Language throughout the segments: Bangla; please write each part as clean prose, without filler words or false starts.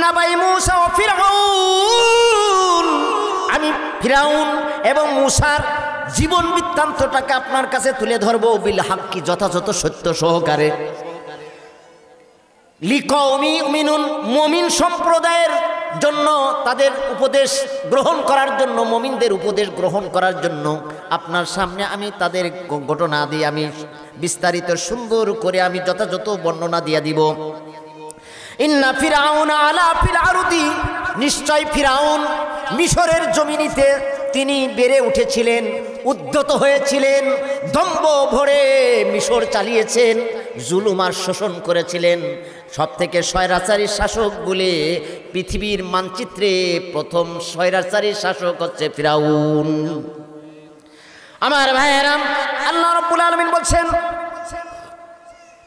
নাবাই মূসা ও ফিরআউন, আমি ফিরআউন এবং মূসার জীবন বৃত্তান্তটাকে আপনার কাছে তুলে ধরবো বিল হাক্কি, যথাযথ সত্য সহকারে। লিকওমি ইউমিনুন, মুমিন সম্প্রদায়ের জন্য, তাদের উপদেশ গ্রহণ করার জন্য, মুমিনদের উপদেশ গ্রহণ করার জন্য আপনার সামনে আমি তাদের ঘটনা দিয়ে আমি বিস্তারিত সুন্দর করে আমি যথাযথ বর্ণনা দিয়ে দিব। ইন্না ফিরআউন আলা ফিল আরদি, নিশ্চয় ফিরআউন মিশরের জমিনিতে তিনি বেড়ে উঠেছিলেন, উদ্ধত হয়েছিলেন, দম্ভ ভরে মিশর চালিয়েছেন, জুলুম আর শোষণ করেছিলেন। সব থেকে স্বৈরাচারী শাসক বলে পৃথিবীর মানচিত্রে প্রথম স্বৈরাচারী শাসক হচ্ছে ফিরআউন। আমার ভাইয়েরা, আল্লাহ রাব্বুল আলামিন বলছেন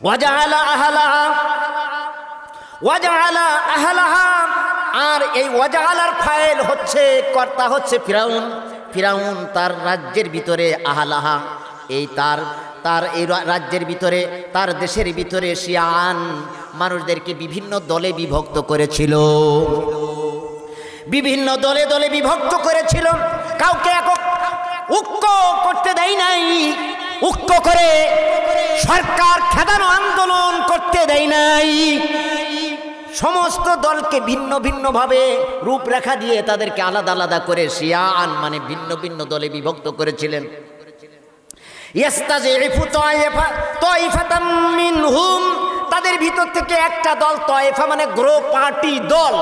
ওয়াজআলা আহলাহা, আর এই ওয়াজআলার ফাইল হচ্ছে, কর্তা হচ্ছে ফিরআউন। ফিরআউন তার রাজ্যের ভিতরে আহলাহা, এই তার এই রাজ্যের ভিতরে, তার দেশের ভিতরে শিয়ান মানুষদেরকে বিভিন্ন দলে বিভক্ত করেছিল, বিভিন্ন দলে দলে বিভক্ত করেছিল। কাউকে একক ঐক্য করতে দেয় নাই, ঐক্য করে সরকার খেদানো আন্দোলন করতে দেয় নাই। সমস্ত দলকে ভিন্ন ভিন্নভাবে রূপরেখা দিয়ে তাদেরকে আলাদা আলাদা করে শিয়ান মানে ভিন্ন ভিন্ন দলে বিভক্ত করেছিলেন। ইয়াস্তাজিফু তাইফাতাম মিনহুম, তাদের ভিতর থেকে একটা দল, তাইফা মানে গ্রুপ, পার্টি, দল,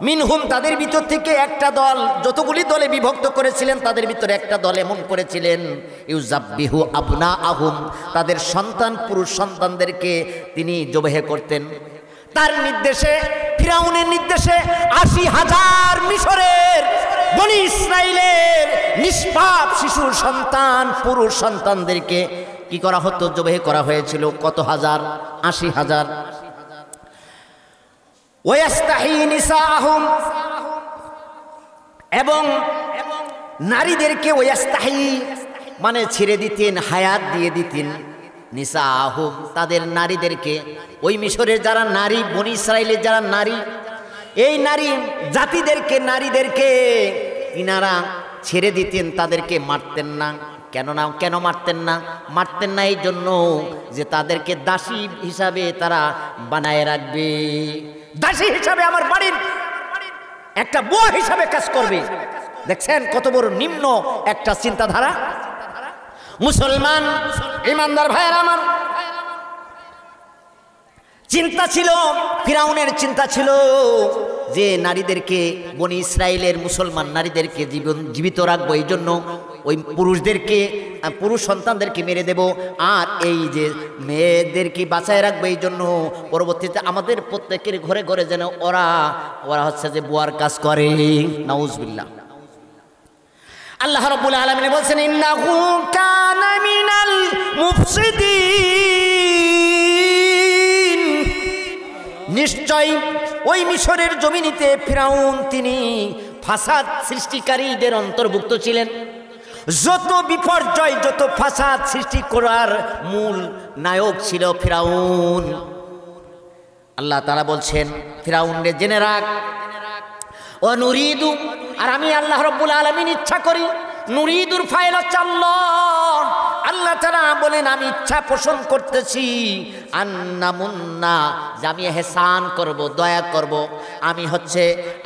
মিনহুম তাদের ভিতর থেকে একটা দল, যতগুলি দলে বিভক্ত করেছিলেন তাদের ভিতরে একটা দল এমন করেছিলেন ইউজাব্বিহু আবনাআহুম, তাদের সন্তান, পুরুষ সন্তানদেরকে তিনি জবাহ করতেন। তার নির্দেশে, ফিরআউনের নির্দেশে ৮০,০০০ মিশরের বনি ইসরাইলের নিষ্পাপ শিশুর সন্তান, পুরুষ সন্তানদেরকে কি করা হতো? জবাহ করা হয়েছিল। কত হাজার? ৮০,০০০। ওয়াস্তাহি নিসাআহুম, এবং নারীদেরকে ওয়াস্তাহি মানে ছেড়ে দিতেন, হায়াত দিয়ে দিতেন। নিসাআহুম তাদের নারীদেরকে, ওই মিশরের যারা নারী, বনি ইসরাইলের যারা নারী, এই নারী জাতিদেরকে, নারীদেরকে ইনারা ছেড়ে দিতেন, তাদেরকে মারতেন না। কেন মারতেন না? মারতেন না এই জন্য যে তাদেরকে দাসী হিসাবে তারা বানায় রাখবে, দাসী হিসাবে আমার বাড়ির একটা বুয়া হিসাবে কাজ করবে। দেখছেন কত বড় নিম্ন একটা চিন্তাধারা। মুসলমান ইমানদার ভাইয়েরা আমার, চিন্তা ছিল, ফিরআউনের চিন্তা ছিল যে নারীদেরকে, বনি ইসরাইলের মুসলমান নারীদেরকে জীবিত রাখবো, এই জন্য ওই পুরুষদেরকে, পুরুষ সন্তানদেরকে মেরে দেব, আর এই যে মেয়েদেরকে বাঁচায় রাখবো, এই জন্য পরবর্তীতে আমাদের প্রত্যেকের ঘরে ঘরে যেন ওরা হচ্ছে যে বুয়ার কাজ করে। নাউজুবিল্লাহ। আল্লাহ রাব্বুল আলামিন বলেন ইন্নাহু কানা মিনাল মুফসিদিন, নিশ্চয় ওই মিশরের জমিনিতে ফিরআউন তিনি ফাসাদ সৃষ্টিকারীদের অন্তর্ভুক্ত ছিলেন। যত বিপর্যয়, যত ফাসাদ সৃষ্টি করার মূল নায়ক ছিল ফিরআউন। আল্লাহ তাআলা বলছেন ফিরআউনকে জেনে রাখ, ও নুরিদু, আর আমি আল্লাহ রাব্বুল আলামিন ইচ্ছা করি, নুরিদুর ফাইল হচ্ছে আল্লাহ। আল্লাহ তাআলা বলেন আমি ইচ্ছা পোষণ করতেছি, আন্নামুন্না, যে আমি এহসান করব, দয়া করব,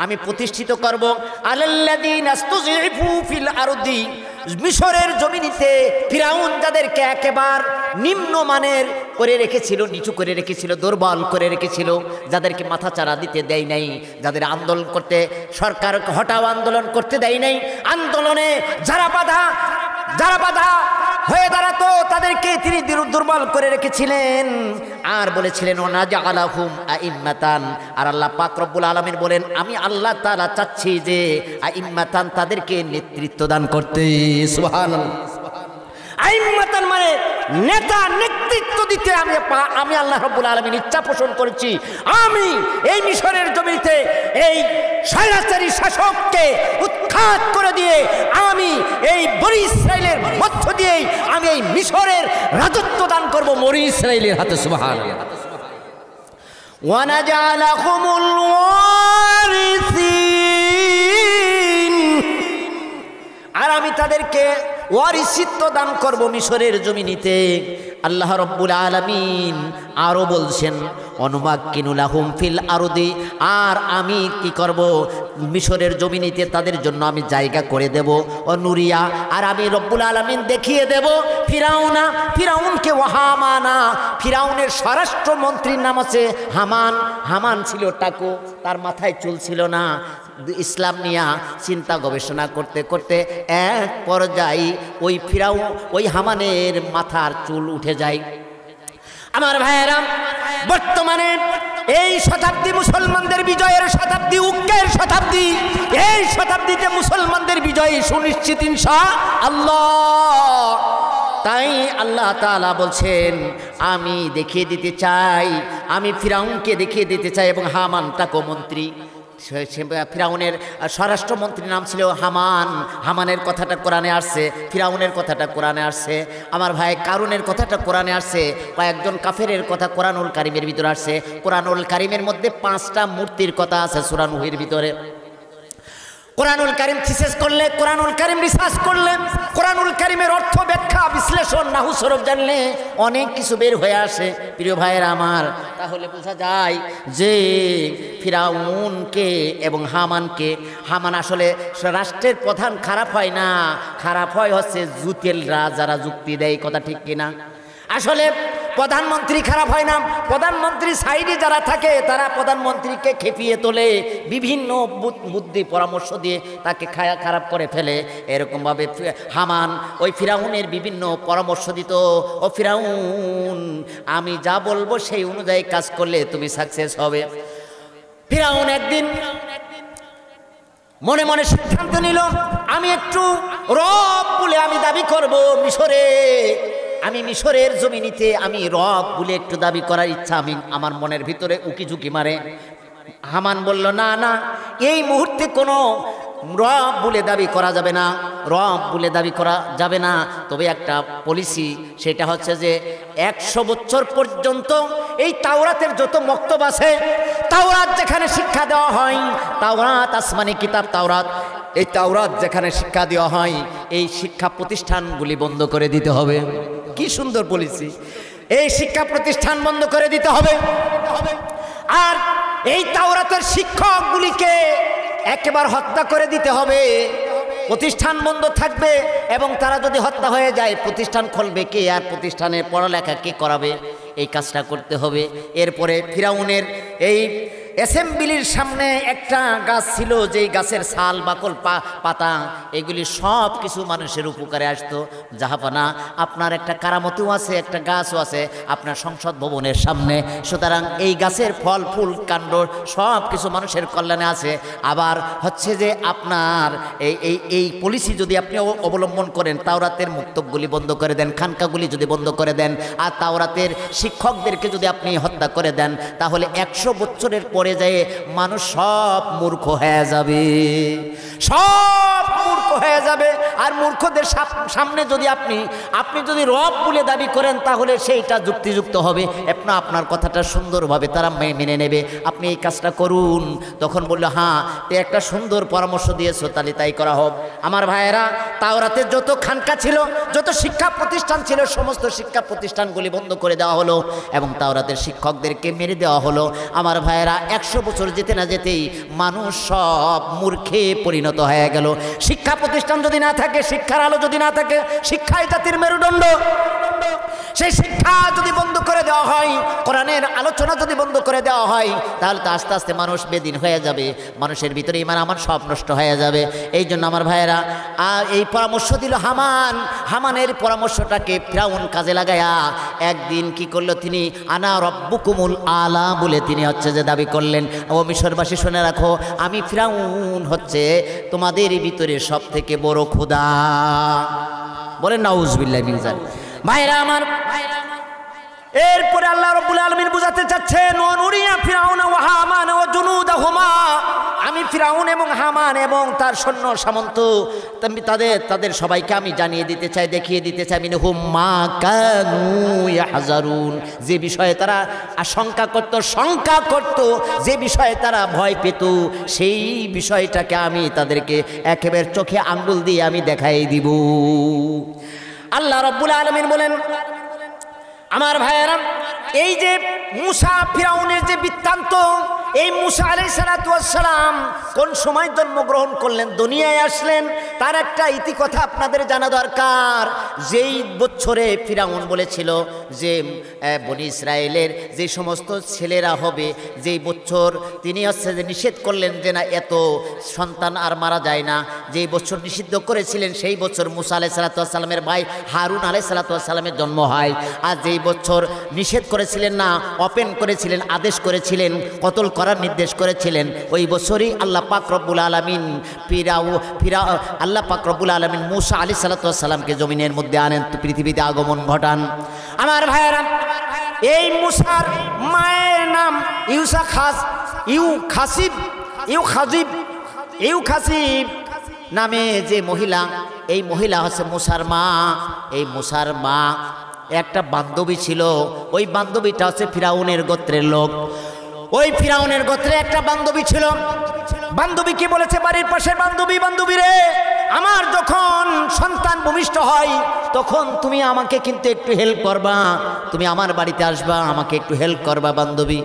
আমি প্রতিষ্ঠিত করব, আলাল্লাযীনা ইসতুযিফু ফিল আরদি, মিশরের জমিনিতে ফিরআউন যাদেরকে একেবারে নিম্নমানের করে রেখেছিল, নিচু করে রেখেছিল, দুর্বল করে রেখেছিল, যাদেরকে মাথা চারা দিতে দেয় নাই, যাদের আন্দোলন করতে, সরকার হটাও আন্দোলন করতে দেয় নাই, আন্দোলনে যারা বাধা হয়ে দাঁড়াতো তাদেরকে তিনি দুর্বল করে রেখেছিলেন। আর বলেছিলেন ওয়ানাজআলাহুম আইম্মাতান, আর আল্লাহ পাক রব্বুল আলামিন বলেন আমি আল্লাহ তাআলা চাচ্ছি যে আইম্মাতান, তাদেরকে নেতৃত্ব দান করতে। সুবহানাল্লাহ। আইম্মাতান মানে নেতা, নেতৃত্ব দিতে আমি আল্লাহ রাব্বুল আলামিন ইচ্ছা পোষণ করেছি। আমি এই মিশরের জমিতে এই স্বৈরাচারী শাসককে উৎখাত করে দিয়ে আমি এই বনি ইসরাইলের মধ্য দিয়েই আমি এই মিশরের রাজত্ব দান করব বনি ইসরাইলের হাতে। সুবহানাল্লাহ। ওয়ানাজআলাকুমুল তাকে ওয়ারিসিত্ব দান করব মিশরের জমিনিতে। আল্লাহ রব্বুল আলামিন আরো বলছেন অনুমাক্কিনু লাহুম ফিল আরদি, আর আমি কি করব মিশরের জমিনিতে তাদের জন্য আমি জায়গা করে দেব। ও নুরিয়া, আর আমি রব্বুল আলামিন দেখিয়ে দেব ফিরাউনা, ফিরাউনকে ও হামানা, ফিরাউনের স্বরাষ্ট্রমন্ত্রীর নাম আছে হামান। হামান ছিল টাকু, তার মাথায় চুল ছিল না। ইসলাম নিয়ে চিন্তা গবেষণা করতে করতে এক পর্যায়ে ওই ফিরাউন, ওই হামানের মাথার চুল উঠে যায়। আমার ভাইয়েরা, বর্তমানে এই শতাব্দী মুসলমানদের বিজয়ের শতাব্দী, ঐক্যের শতাব্দী। এই শতাব্দীতে মুসলমানদের বিজয় সুনিশ্চিত ইনশাআল্লাহ। তাই আল্লাহ তাআলা বলছেন আমি দেখিয়ে দিতে চাই, আমি ফিরাউনকে দেখিয়ে দিতে চাই। এবং হামানটাকে মন্ত্রী, ফিরাউনের স্বরাষ্ট্রমন্ত্রীর নাম ছিল হামান। হামানের কথাটা কোরআনে আসছে, ফিরাউনের কথাটা কোরআনে আসছে। আমার ভাই কারুনের কথাটা কোরআনে আসছে, কয়েকজন কাফেরের কথা কোরআনুল কারিমের ভিতরে আসছে। কোরআনুল কারিমের মধ্যে 5টা মূর্তির কথা আছে সূরা নূহের ভিতরে। কোরআনুল কারিম থিসিস করলে, কোরআনুল কারিম রিসার্চ করলে, কোরআনুল কারিমের অর্থ ব্যাখ্যা বিশ্লেষণ নাহু সরফ জানলে অনেক কিছু বের হয়ে আসে প্রিয় ভাইয়েরা আমার। তাহলে বোঝা যায় যে ফিরাউনকে এবং হামানকে, হামান আসলে রাষ্ট্রের প্রধান খারাপ হয় না, খারাপ হয় হচ্ছে জুতেলরা যারা যুক্তি দেয়, কথা ঠিক কিনা? আসলে প্রধানমন্ত্রী খারাপ হয় না, প্রধানমন্ত্রী সাইডে যারা থাকে তারা প্রধানমন্ত্রীকে খেপিয়ে তোলে, বিভিন্ন বুদ্ধি পরামর্শ দিয়ে তাকে খারাপ করে ফেলে। এরকমভাবে হামান ওই ফিরাউনের বিভিন্ন পরামর্শ দিত, ও ফিরাউন আমি যা বলবো সেই অনুযায়ী কাজ করলে তুমি সাকসেস হবে। ফিরাউন একদিন মনে মনে সিদ্ধান্ত নিল আমি একটু রব বলে আমি দাবি করব মিশরে, আমি মিশরের জমিনিতে আমি রব বলে একটু দাবি করার ইচ্ছা আমি আমার মনের ভিতরে উকি ঝুঁকি মারে। হামান বলল না না, এই মুহূর্তে কোনো রব বলে দাবি করা যাবে না, রব বলে দাবি করা যাবে না। তবে একটা পলিসি, সেটা হচ্ছে যে 100 বছর পর্যন্ত এই তাওরাতের যত মক্তব আছে, তাওরাত যেখানে শিক্ষা দেওয়া হয়, তাওরাত আসমানি কিতাব তাওরাত, এই তাওরাত যেখানে শিক্ষা দেওয়া হয় এই শিক্ষা প্রতিষ্ঠানগুলি বন্ধ করে দিতে হবে। কি সুন্দর পলিসি! এই শিক্ষা প্রতিষ্ঠান বন্ধ করে দিতে হবে। আর এই তাওরাতের শিক্ষকগুলিকে একেবারে হত্যা করে দিতে হবে। প্রতিষ্ঠান বন্ধ থাকবে এবং তারা যদি হত্যা হয়ে যায় প্রতিষ্ঠান খুলবে কে, আর প্রতিষ্ঠানের পড়ালেখা কে করাবে? এই কাজটা করতে হবে। এরপরে ফিরাউনের এই অ্যাসেম্বলির সামনে একটা গাছ ছিল, যেই গাছের ছাল বাকল পাতা এগুলি সব কিছু মানুষের উপকারে আসতো। জাহাপানা আপনার একটা কারামতিও আছে, একটা গাছও আছে আপনার সংসদ ভবনের সামনে, সুতরাং এই গাছের ফল ফুল কাণ্ড সব কিছু মানুষের কল্যাণে আছে। আবার হচ্ছে যে আপনার এই পলিসি যদি আপনি অবলম্বন করেন, তাওরাতের মুক্তবগুলি বন্ধ করে দেন, খানকাগুলি যদি বন্ধ করে দেন, আর তাওরাতের শিক্ষকদেরকে যদি আপনি হত্যা করে দেন, তাহলে 100 বছরের পরে যায় মানুষ সব মূর্খ হয়ে যাবে, সব মূর্খ হয়ে যাবে। আর মূর্খদের সামনে যদি আপনি যদি রব বলে দাবি করেন তাহলে সেইটা যুক্তিযুক্ত হবে, আপনার কথাটা সুন্দরভাবে তারা মেনে নেবে। আপনি এই কাজটা করুন। তখন বলল হ্যাঁ, তে একটা সুন্দর পরামর্শ দিয়েছো, তাহলে তাই করা হোক। আমার ভাইয়েরা, তাওরাতের যত খানকা ছিল, যত শিক্ষা প্রতিষ্ঠান ছিল, সমস্ত শিক্ষা প্রতিষ্ঠানগুলি বন্ধ করে দেওয়া হলো এবং তাওরাতের শিক্ষকদেরকে মেরে দেওয়া হলো। আমার ভাইয়েরা, 100 বছর যেতে না যেতেই মানুষ সব মূর্খে পরিণত হয়ে গেল। শিক্ষা প্রতিষ্ঠান যদি না থাকে, শিক্ষার আলো যদি না থাকে, শিক্ষাই জাতির মেরুদণ্ড, সেই শিক্ষা যদি বন্ধ করে দেওয়া হয়, কোরআনের আলোচনা যদি বন্ধ করে দেওয়া হয়, তাহলে তো আস্তে আস্তে মানুষ বেদিন হয়ে যাবে, মানুষের ভিতরে ঈমান আমার সব নষ্ট হয়ে যাবে। এই জন্য আমার ভাইয়েরা, এই পরামর্শ দিল হামান। হামানের পরামর্শটাকে ফিরাউন কাজে লাগায়া একদিন কি করলো, তিনি আনা রব্বুকুমুল আলা বলে তিনি হচ্ছে যে দাবি করলেন, ও মিশরবাসী শুনে রাখো, আমি ফিরাউন হচ্ছে তোমাদের ভিতরে সব থেকে বড় খোদা। বলেন নাউজুবিল্লাহি মিন যালিক। ভাইরা আমার, এরপরে আল্লাহ রাব্বুল আলামিন বুঝাতে চাচ্ছেন, অনুরিয়া ফিরাউনা ওয়া হামান ওয়া জুনুদাহুমা, আমি ফিরাউন এবং হামান এবং তার সৈন্য সামন্ত তাদের সবাইকে আমি জানিয়ে দিতে চাই, দেখিয়ে দিতে চাই মিনহুম মা কানু ইয়াহজারুন, যে বিষয়ে তারা আশঙ্কা করত, শঙ্কা করত, যে বিষয়ে তারা ভয় পেত, সেই বিষয়টাকে আমি তাদেরকে একেবারে চোখে আঙ্গুল দিয়ে আমি দেখাই দিব। আল্লাহ রাব্বুল আলামিন বলেন, আমার ভাইয়েরা, এই যে মুসা ফিরাউনের যে বৃত্তান্ত, এই মুসা আলাইহিস সালাতু ওয়াস সালাম কোন সময় জন্মগ্রহণ করলেন, দুনিয়ায় আসলেন, তার একটা ইতিকথা আপনাদের জানা দরকার। যেই বছরে ফিরাউন বলেছিল যে বনি ইসরায়েলের যে সমস্ত ছেলেরা হবে, যেই বছর তিনি হচ্ছে যে নিষেধ করলেন যে না এত সন্তান আর মারা যায় না, যেই বছর নিষিদ্ধ করেছিলেন সেই বছর মুসা আলাইহিস সালাতু ওয়াস সালামের ভাই হারুন আলাইহিস সালাতু ওয়াস সালামের জন্ম হয়। আর যেই বছর নিষেধ করেছিলেন না, ওপেন করেছিলেন, আদেশ করেছিলেন, কতল করার নির্দেশ করেছিলেন, ওই বছরই আল্লাহ পাক রব্বুল আলামিন আল্লাহ পাক রব্বুল আলামিন মুসা আলাইহিস সালাতু ওয়াস সালামকে জমিনের মধ্যে আনেন, পৃথিবীতে আগমন ঘটান। আমার ভাইয়েরা, এই মুসার মায়ের নাম ইউখাসিব নামে যে মহিলা, এই মহিলা হচ্ছে মুসার মা। এই মুসার মা একটা বান্ধবী ছিল, ওই বান্ধবীটা হচ্ছে ফিরাউনের গোত্রের লোক। ওই ফিরাউনের গোত্রে একটা বান্ধবী ছিল। বান্ধবী কি বলেছে, বাড়ির পাশের বান্ধবী, বান্ধবী রে, আমার যখন সন্তান ভূমিষ্ঠ হয় তখন তুমি আমাকে কিন্তু একটু হেল্প করবা, তুমি আমার বাড়িতে আসবা, আমাকে একটু হেল্প করবা। বান্ধবী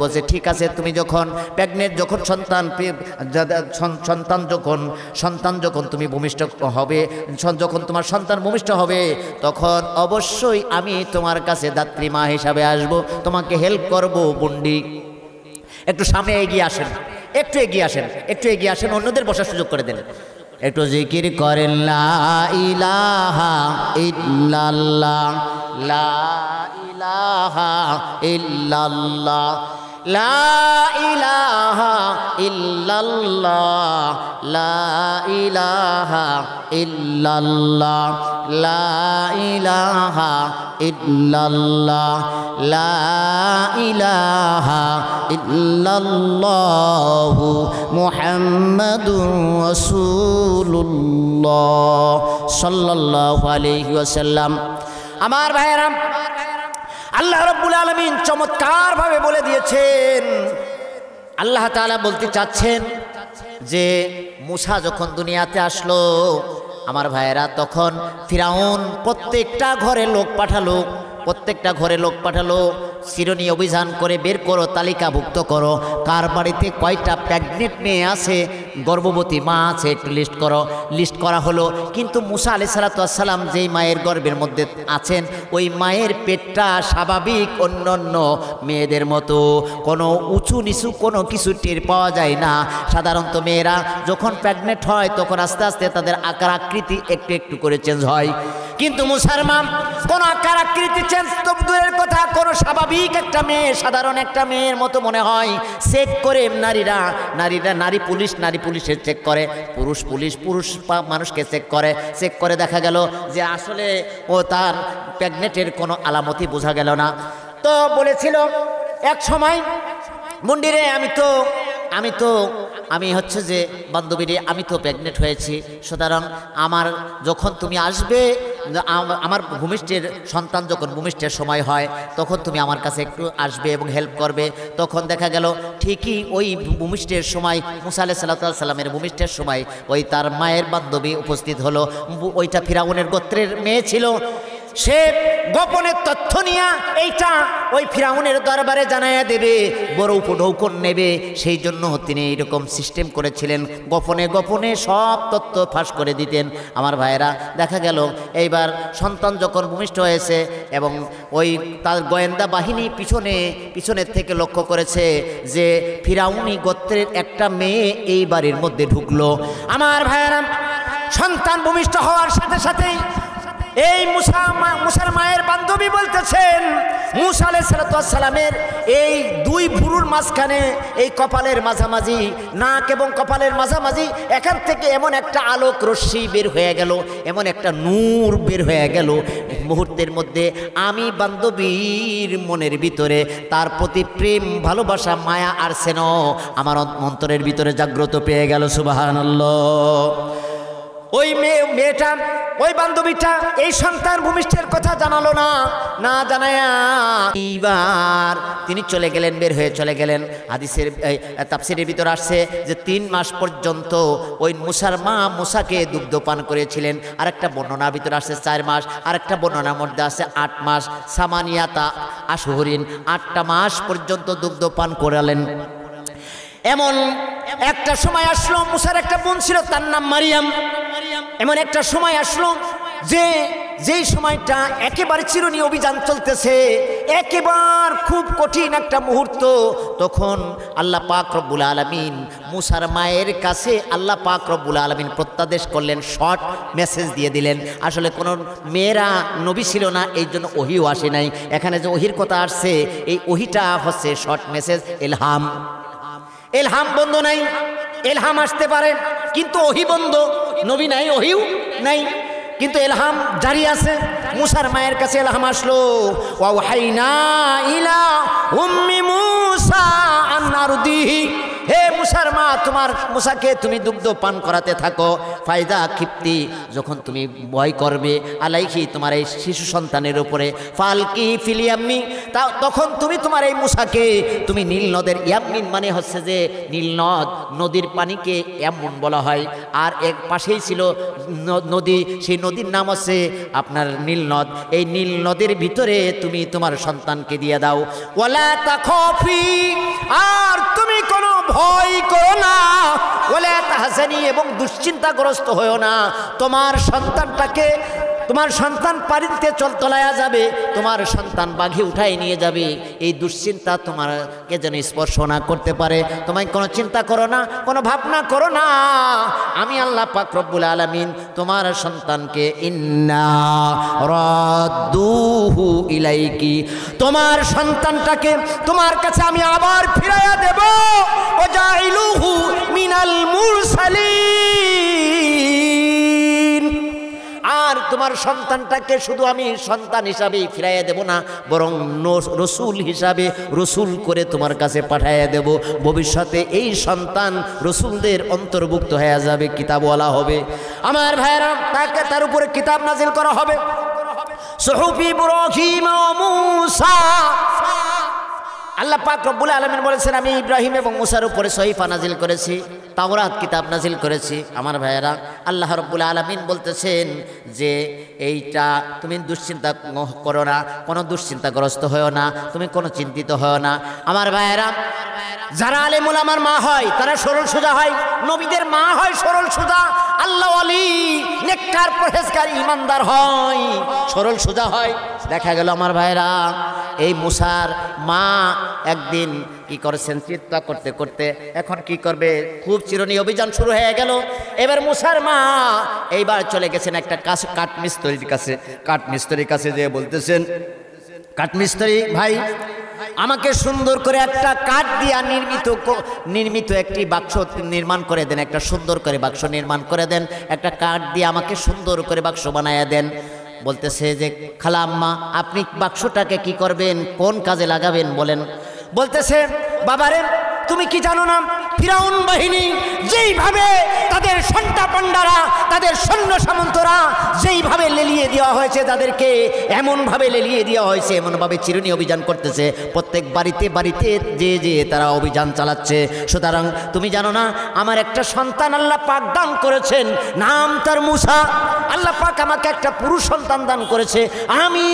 বলছে ঠিক আছে, তুমি যখন প্রেগনেন্ট, যখন সন্তান যখন তুমি ভূমিষ্ঠ হবে, যখন তোমার সন্তান ভূমিষ্ঠ হবে, তখন অবশ্যই আমি তোমার কাছে দাত্রী মা হিসাবে আসব, তোমাকে হেল্প করব। বন্ডি একটু সামনে এগিয়ে আসেন, একটু এগিয়ে আসেন, একটু এগিয়ে আসেন, অন্যদের বসার সুযোগ করে দেন। একটু জিকির করেন, লা ইলাহা ইল্লাল্লাহ, লা ইলাহা ইল্লাল্লাহ, লা ইলাহা ইল্লাল্লাহ, লা ইলাহা ইল্লাল্লাহ, লা ইলাহা ইল্লাল্লাহ, লা ইলাহা ইল্লাল্লাহু মুহাম্মাদুর রাসূলুল্লাহ সাল্লাল্লাহু আলাইহি ওয়াসাল্লাম। আমার ভাইয়েরা, আল্লাহ রাব্বুল আলামিন চমৎকার ভাবে বলে দিয়েছেন। আল্লাহ তাআলা বলতে চাচ্ছেন যে মুসা যখন দুনিয়াতে আসলো, আমার ভাইয়েরা, তখন ফিরাউন প্রত্যেকটা ঘরে লোক পাঠালো, শিরোনি অভিযান করে বের করো, তালিকাভুক্ত করো, কার বাড়িতে কয়টা প্রেগনেন্ট মেয়ে আছে, গর্ভবতী মা আছে, একটু লিস্ট করা হলো। কিন্তু মুসা আলাইহিস সালাতু ওয়াস সালাম যেই মায়ের গর্ভের মধ্যে আছেন, ওই মায়ের পেটটা স্বাভাবিক অন্যান্য মেয়েদের মতো কোনো উঁচু নিচু কোনো কিছু টের পাওয়া যায় না। সাধারণত মেয়েরা যখন প্রেগনেন্ট হয় তখন আস্তে আস্তে তাদের আকার আকৃতি একটু একটু করে চেঞ্জ হয়, কিন্তু মুসার মা কোনো আকার আকৃতি চেঞ্জ তো দূরের কথা, কোনো স্বাভাবিক একটা মেয়ে, সাধারণ একটা মেয়ের মতো মনে হয়। চেক করে নারী পুলিশের চেক করে, পুরুষ মানুষকে চেক করে দেখা গেল যে আসলে ও তার প্রেগনেন্টের কোনো আলামতই বোঝা গেল না। তো বলেছিল এক সময়, মুন্ডিরে আমি হচ্ছে যে বান্ধবীরে, আমি তো প্রেগনেন্ট হয়েছি, সুতরাং আমার যখন তুমি আসবে, আমার সন্তান যখন ভূমিষ্ঠের সময় হয় তখন তুমি আমার কাছে একটু আসবে এবং হেল্প করবে। তখন দেখা গেল ঠিকই ওই ভূমিষ্ঠের সময়, মুসা আলাইহিস সালাতু ওয়াস সালামের ভূমিষ্ঠের সময় ওই তার মায়ের বান্ধবী উপস্থিত হলো। ওইটা ফিরাউনের গোত্রের মেয়ে ছিল। সে গোপনের তথ্য নিয়ে এইটা ওই ফিরাউনের দরবারে জানাইয়া দেবে, বড় উপঢৌকন নেবে, সেই জন্য তিনি এইরকম সিস্টেম করেছিলেন, গোপনে সব তথ্য ফাঁস করে দিতেন। আমার ভাইয়েরা, দেখা গেল এইবার সন্তান যখন ভূমিষ্ঠ হয়েছে এবং ওই তার গোয়েন্দা বাহিনী পিছনের থেকে লক্ষ্য করেছে যে ফিরাউনি গোত্রের একটা মেয়ে এই বাড়ির মধ্যে ঢুকলো। আমার ভাইয়েরা, সন্তান ভূমিষ্ঠ হওয়ার সাথে সাথেই এই মুসার মায়ের বান্ধবী বলতেছেন মুসা আলাইহিস সালামের এই দুই ভুরুর মাঝখানে এই কপালের মাঝামাঝি নাক এবং কপালের মাঝামাঝি এখান থেকে এমন একটা আলোক রশ্মি বের হয়ে গেল, এমন একটা নূর বের হয়ে গেল, মুহূর্তের মধ্যে আমি বান্ধবীর মনের ভিতরে তার প্রতি প্রেম ভালোবাসা মায়া আর স্নেহ আমার অন্তরের ভিতরে জাগ্রত পেয়ে গেল। সুবহানাল্লাহ। ওই মেয়েটা ওই বান্ধবীটা এই সন্তান ভূমিষ্ঠের কথা জানালো না, না জানায়া এইবার তিনি চলে গেলেন, বের হয়ে চলে গেলেন। হাদিসের তাফসীরের ভিতর আসছে যে 3 মাস পর্যন্ত ওই মুসার মা মুসাকে দুগ্ধ পান করেছিলেন। আরেকটা বর্ণনার ভিতর আসছে 4 মাস, আরেকটা বর্ণনার মধ্যে আছে 8 মাস। সামানিয়াতা আশহুরিন, 8টা মাস পর্যন্ত দুগ্ধ পান করালেন। এমন একটা সময় আসলো, মুসার একটা বোন ছিল তার নাম মারিয়াম। এমন একটা সময় আসলো যেই সময়টা একেবারে চিরুনি অভিযান চলতেছে, একেবারে খুব কঠিন একটা মুহূর্ত। তখন আল্লাহ পাক রব্বুল আলামিন মুসার মায়ের কাছে আল্লাহ পাক রব্বুল আলামিন প্রত্যাদেশ করলেন, শর্ট মেসেজ দিয়ে দিলেন। আসলে কোনো মেয়েরা নবী ছিল না, এই জন্য ওহিও আসে নাই। এখানে যে ওহির কথা আসছে এই ওহিটা হচ্ছে শর্ট মেসেজ, এলহাম। এলহাম বন্ধ নাই, এলহাম আসতে পারে কিন্তু ওহি বন্ধ। নবী নাই, ওহিও নাই, কিন্তু এলহাম জারি আছে। মুসার মায়ের কাছে এলহাম আসলো, ওয়াহাইনা ইলা উম্মি মুসা আন আরদিহি, হে মুসার মা তোমার মুসাকে তুমি দুগ্ধ পান করাতে থাকো। ফায়দা ক্ষিপ্তি, যখন তুমি ভয় করবে আলাইহি তোমার এই শিশু সন্তানের উপরে, ফালকি ফিল ইয়াম্মি, তখন তুমি তোমার এই মুসাকে তুমি নীল নদের, ইয়াম্মিন মানে হচ্ছে যে নীল নদ, নদীর পানিকে ইয়াম্মুন বলা হয়। আর এক পাশেই ছিল নদী, সেই নদীর নাম হচ্ছে আপনার নীল নদ। এই নীল নদের ভিতরে তুমি তোমার সন্তানকে দিয়ে দাও। ওয়ালা তাখাফি, আর তুমি কোনো ভয় করো না। ওয়ালা তাহজানি, এবং দুশ্চিন্তাগ্রস্ত হয়েও না। তোমার সন্তানটাকে, তোমার সন্তান পানিতে তলায়া যাবে, তোমার সন্তান বাঘে উঠাই নিয়ে যাবে, এই দুশ্চিন্তা তোমাকে যেন স্পর্শ না করতে পারে। তোমায় কোনো চিন্তা করো না, কোনো ভাবনা করো না। আমি আল্লাহ পাক রব্বুল আলামিন তোমার সন্তানকে ইন্না রাদ্দুহু ইলাইকি, তোমার সন্তানটাকে তোমার কাছে আমি আবার ফিরাইয়া দেব। ওয়াজাইলুহু মিনাল মুরসালিন, আর তোমার সন্তানটাকে শুধু আমি সন্তান হিসাবে ফিরাইয়া দেব না, বরং রসুল হিসাবে রসুল করে তোমার কাছে পাঠাইয়া দেব। ভবিষ্যতে এই সন্তান রসুলদের অন্তর্ভুক্ত হয়ে যাবে, কিতাবওয়ালা হবে। আমার ভাইরা, তার উপরে কিতাব নাজিল করা হবে। সুহুফি ইব্রাহিম ওয়া মূসা, আল্লাহ পাক রব্বুল আলামিন বলেছেন আমি ইব্রাহিম এবং মুসার উপরে সহিফা নাজিল করেছি, তাওরাত কিতাব নাজিল করেছি। আমার ভাইয়েরা, আল্লাহ রব্বুল আলামিন বলতেছেন যে এইটা তুমি দুশ্চিন্তা করো না, কোনো দুশ্চিন্তাগ্রস্ত হয়েও না, তুমি কোনো চিন্তিত হয়েও না। আমার ভাইয়েরা, যারা আলেমুল আমার মা হয় তারা সরল সোজা হয়, নবীদের মা হয় সরল সোজা, আল্লাহ ওয়ালি নেককার পরহেজগার ইমানদার হয়, সরল সোজা হয়। দেখা গেল আমার ভাইরা, এই মুসার মা একদিন কি করেছেন, চিন্তা করতে করতে এখন কি করবে, খুব চিরুনি অভিযান শুরু হয়ে গেল। এবার মুসার মা এইবার চলে গেছেন একটা কাঠমিস্ত্রির কাছে যেয়ে বলতেছেন, কাঠমিস্ত্রি ভাই আমাকে সুন্দর করে একটা কাঠ দিয়া নির্মিত একটি বাক্স নির্মাণ করে দেন, একটা সুন্দর করে বাক্স নির্মাণ করে দেন, একটা কাঠ দিয়ে আমাকে সুন্দর করে বাক্স বানায়া দেন। বলতেছে যে খালাম্মা আপনি বাক্সটাকে কি করবেন, কোন কাজে লাগাবেন বলেন। বলতেছে বাবারে তুমি কি জানো না, ফিরাউন বাহিনী যেইভাবে তাদের সন্তা পান্ডারা, তাদের সৈন্য সামন্তরা যেইভাবে লেলিয়ে দেওয়া হয়েছে, তাদেরকে এমনভাবে লেলিয়ে দেওয়া হয়েছে, এমনভাবে চিরুনি অভিযান করতেছে, প্রত্যেক বাড়িতে বাড়িতে যে তারা অভিযান চালাচ্ছে। সুতরাং তুমি জানো না আমার একটা সন্তান আল্লাহ পাক দান করেছেন, নাম তার মুসা। আল্লাহ পাক আমাকে একটা পুরুষ সন্তান দান করেছে, আমি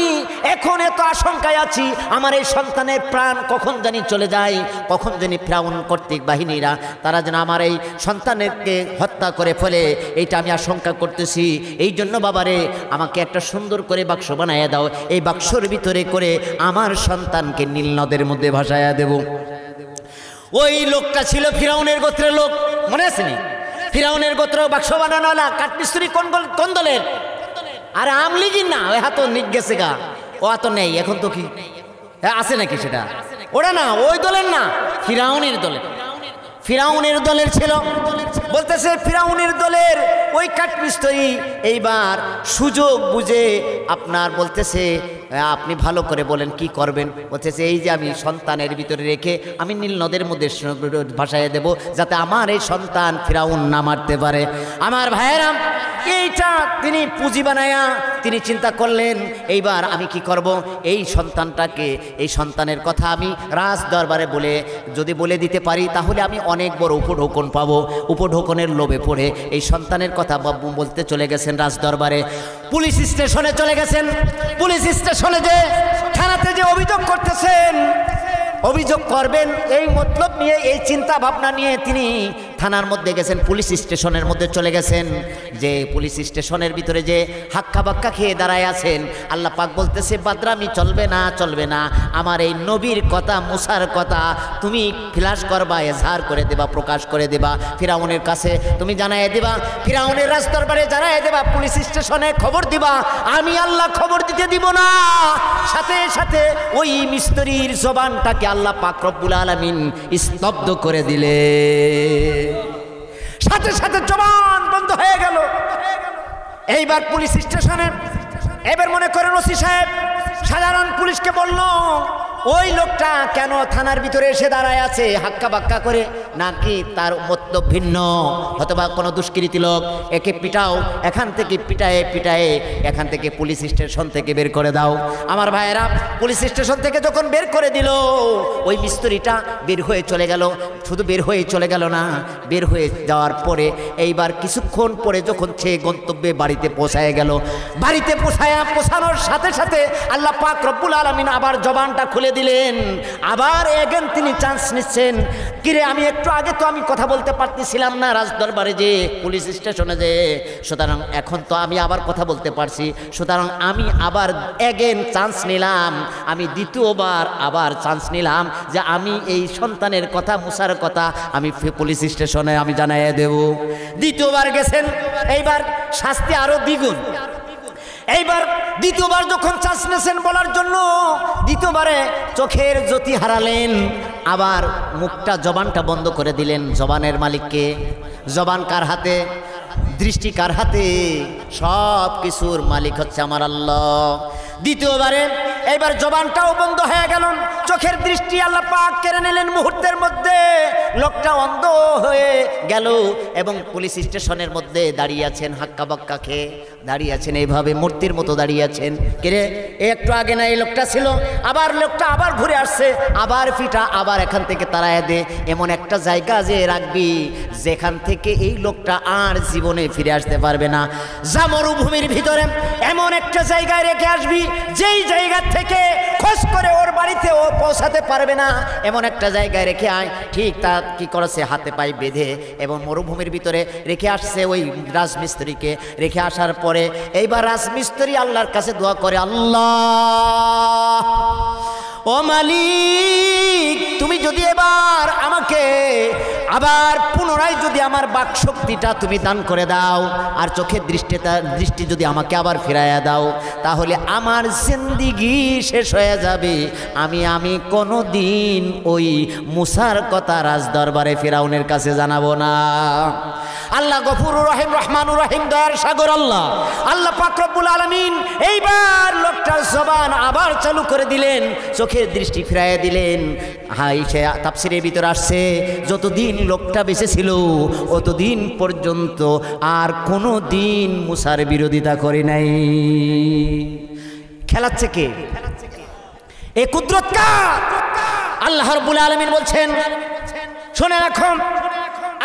এখন এত আশঙ্কায় আছি আমার এই সন্তানের প্রাণ কখন জানি চলে যায়, কখন জানি ফিরাউন কর্তৃক বাহিনীরা তারা যেন আমার এই সন্তানকে হত্যা করে ফেলে, এইটা আমি আশঙ্কা করতেছি। এই জন্য বাবারে আমাকে একটা সুন্দর করে বাক্স বানাইয়া দাও, এই বাক্সর ভিতরে করে আমার সন্তানকে নীল নদের মধ্যে ভাসাইয়া দেব। ওই লোকটা ছিল ফিরাউনের গোত্রের লোক, মনে আছে নি? ফিরাউনের গোত্র বাক্স বানানো কাঠমিস্ত্রি কোন দলের? আর আমলিগির না, ওই হাত নিক গেছে গা, ও হাত নেই এখন তো। কি আছে নাকি সেটা? ওরা না, ওই দলের না, ফিরাউনের দলের। ফিরাউনের দলের ছিল। বলতেছে ফিরাউনের দলের ওই কাঠমিস্ত্রি এইবার সুযোগ বুঝে আপনার বলতেছে আপনি ভালো করে বলেন কি করবেন। বলতেছে এই যে আমি সন্তানের ভিতরে রেখে আমি নীল নদের মধ্যে ভাসায় দেব, যাতে আমার এই সন্তান ফিরাউন না মারতে পারে। আমার ভাইয়েরা, এইটা তিনি পুঁজি বানায়া তিনি চিন্তা করলেন এইবার আমি কি করব, এই সন্তানটাকে, এই সন্তানের কথা আমি রাজ দরবারে যদি বলে দিতে পারি তাহলে আমি অনেক বড় উপঢৌকন পাবো। উপঢৌকনের লোভে পড়ে এই সন্তানের কথা বলতে চলে গেছেন রাজ দরবারে। পুলিশ স্টেশনে চলে গেছেন। পুলিশ স্টেশনে যে থানাতে যে অভিযোগ করতেছেন, অভিযোগ করবেন এই মতলব নিয়ে, এই চিন্তা ভাবনা নিয়ে তিনি থানার মধ্যে গেছেন, পুলিশ স্টেশনের মধ্যে চলে গেছেন। যে পুলিশ স্টেশনের ভিতরে যে হাক্কা বাক্কা খেয়ে দাঁড়ায় আছেন, আল্লাহ পাক বলতেছে বাদরামি চলবে না, চলবে না। আমার এই নবীর কথা, মুসার কথা তুমি ফ্ল্যাশ করবা, এজহার করে দেবা, প্রকাশ করে দেবা, ফিরাউনের কাছে তুমি জানাই দেবা, ফিরাউনের রাজদরবারে জানাই দেবা, পুলিশ স্টেশনে খবর দিবা। আমি আল্লাহ খবর দিতে দিব না। সাথে সাথে ওই মিস্ত্রির জবানটাকে আল্লাহ পাক রব্বুল আলামিন স্তব্ধ করে দিলে, সাথে সাথে জবান বন্ধ হয়ে গেল। এইবার পুলিশ স্টেশনে এবার মনে করেন ওসি সাহেব সাধারণ পুলিশকে বলল ওই লোকটা কেন থানার ভিতরে এসে দাঁড়ায় আছে হাক্কা বাক্কা করে, নাকি তার মতলব ভিন্ন, অথবা কোনো দুষ্কৃতী লোক, একে পিটাও, এখান থেকে পিটায়ে পিটায়ে এখান থেকে পুলিশ স্টেশন থেকে বের করে দাও। আমার ভাইয়েরা, পুলিশ স্টেশন থেকে যখন বের করে দিল, ওই মিস্ত্রিটা বের হয়ে চলে গেল। শুধু বের হয়ে চলে গেল না, বের হয়ে যাওয়ার পরে এইবার কিছুক্ষণ পরে যখন সে গন্তব্যে বাড়িতে পৌঁছায় গেল, বাড়িতে পৌঁছানোর সাথে সাথে আল্লাহ পাক রব্বুল আলামিন আবার জবানটা খুলে দিলেন। আবার এগেন তিনি চান্স নিচ্ছেন, কিরে আমি একটু আগে তো আমি কথা বলতে পারতেছিলাম না রাজদরবারে যে, পুলিশ স্টেশনে যে, সুতরাং এখন তো আমি আবার কথা বলতে পারছি, সুতরাং আমি আবার এগেন চান্স নিলাম, আমি দ্বিতীয়বার আবার চান্স নিলাম যে আমি এই সন্তানের কথা, মুসার কথা আমি পুলিশ স্টেশনে আমি জানাই দেব। দ্বিতীয়বার গেছেন, এইবার শাস্তি আরো দ্বিগুণ। এইবার দ্বিতীয়বার যখন চান্স নিয়েছেন বলার জন্য, দ্বিতীয়বারে চোখের জ্যোতি হারালেন, আবার মুখটা, জবানটা বন্ধ করে দিলেন। জবানের মালিককে, জবান কার হাতে, দৃষ্টি কার হাতে, সব কিছুর মালিক হচ্ছে আমার আল্লাহ। দ্বিতীয়বারে এইবার জবানটাও বন্ধ হয়ে গেল, চোখের দৃষ্টি আল্লাহ পাক কেড়ে নিলেন মুহূর্তের মধ্যে। লোকটা অন্ধ হয়ে গেল এবং পুলিশ স্টেশনের মধ্যে দাঁড়িয়ে আছেন, হাক্কা বাক্কা খেয়ে দাঁড়িয়ে আছেন, এইভাবে মূর্তির মতো দাঁড়িয়ে আছেন। কিরে একটু আগে না এই লোকটা ছিল, আবার লোকটা আবার ঘুরে আসছে, আবার ফিটা, আবার এখান থেকে তাড়ায় দে। এমন একটা জায়গা যে রাখবি যেখান থেকে এই লোকটা আর জীবনে ফিরে আসতে পারবে না। যা মরুভূমির ভিতরে এমন একটা জায়গায় রেখে আসবি যেই জায়গা থেকে খোঁজ করে ওর বাড়িতে ও পৌঁছাতে পারবে না, এমন একটা জায়গায় রেখে আয়। ঠিক তা কি করেছে, হাতে পায়ে বেঁধে এবং মরুভূমির ভিতরে রেখে আসছে ওই রাজমিস্ত্রিকে। রেখে আসার পরে এইবার রাজমিস্ত্রি আল্লাহর কাছে দোয়া করে, আল্লাহ ও মালিক, তুমি যদি এবার আমাকে আবার পুনরায় যদি আমার বাকশক্তিটা তুমি দান করে দাও, আর চোখের দৃষ্টি যদি আমাকে আবার ফিরাইয়া দাও, তাহলে আমার জিন্দিগি শেষ হয়ে যাবে। আমি কোনো দিন ওই মুসার কথা রাজদরবারে ফিরাউনের কাছে জানাবো না। আল্লাহ গফুরুর রহিম, রহমানুর রহিম, দয়ার সাগর আল্লাহ, আল্লাহ পাক রব্বুল আলামিন এইবার লোকটার জবান আবার চালু করে দিলেন, চোখের দৃষ্টি ফিরাইয়া দিলেন। হাই, সে তাফসিরের ভিতর আসছে যতদিন লোকটা বেঁচে ছিল অতদিন পর্যন্ত আর কোনো দিন মুসার বিরোধিতা করে নাই। খেলাচ্ছে কে? এ কুদরত কার? আল্লাহ রাব্বুল আলামিন বলছেন, শুনে রাখুন,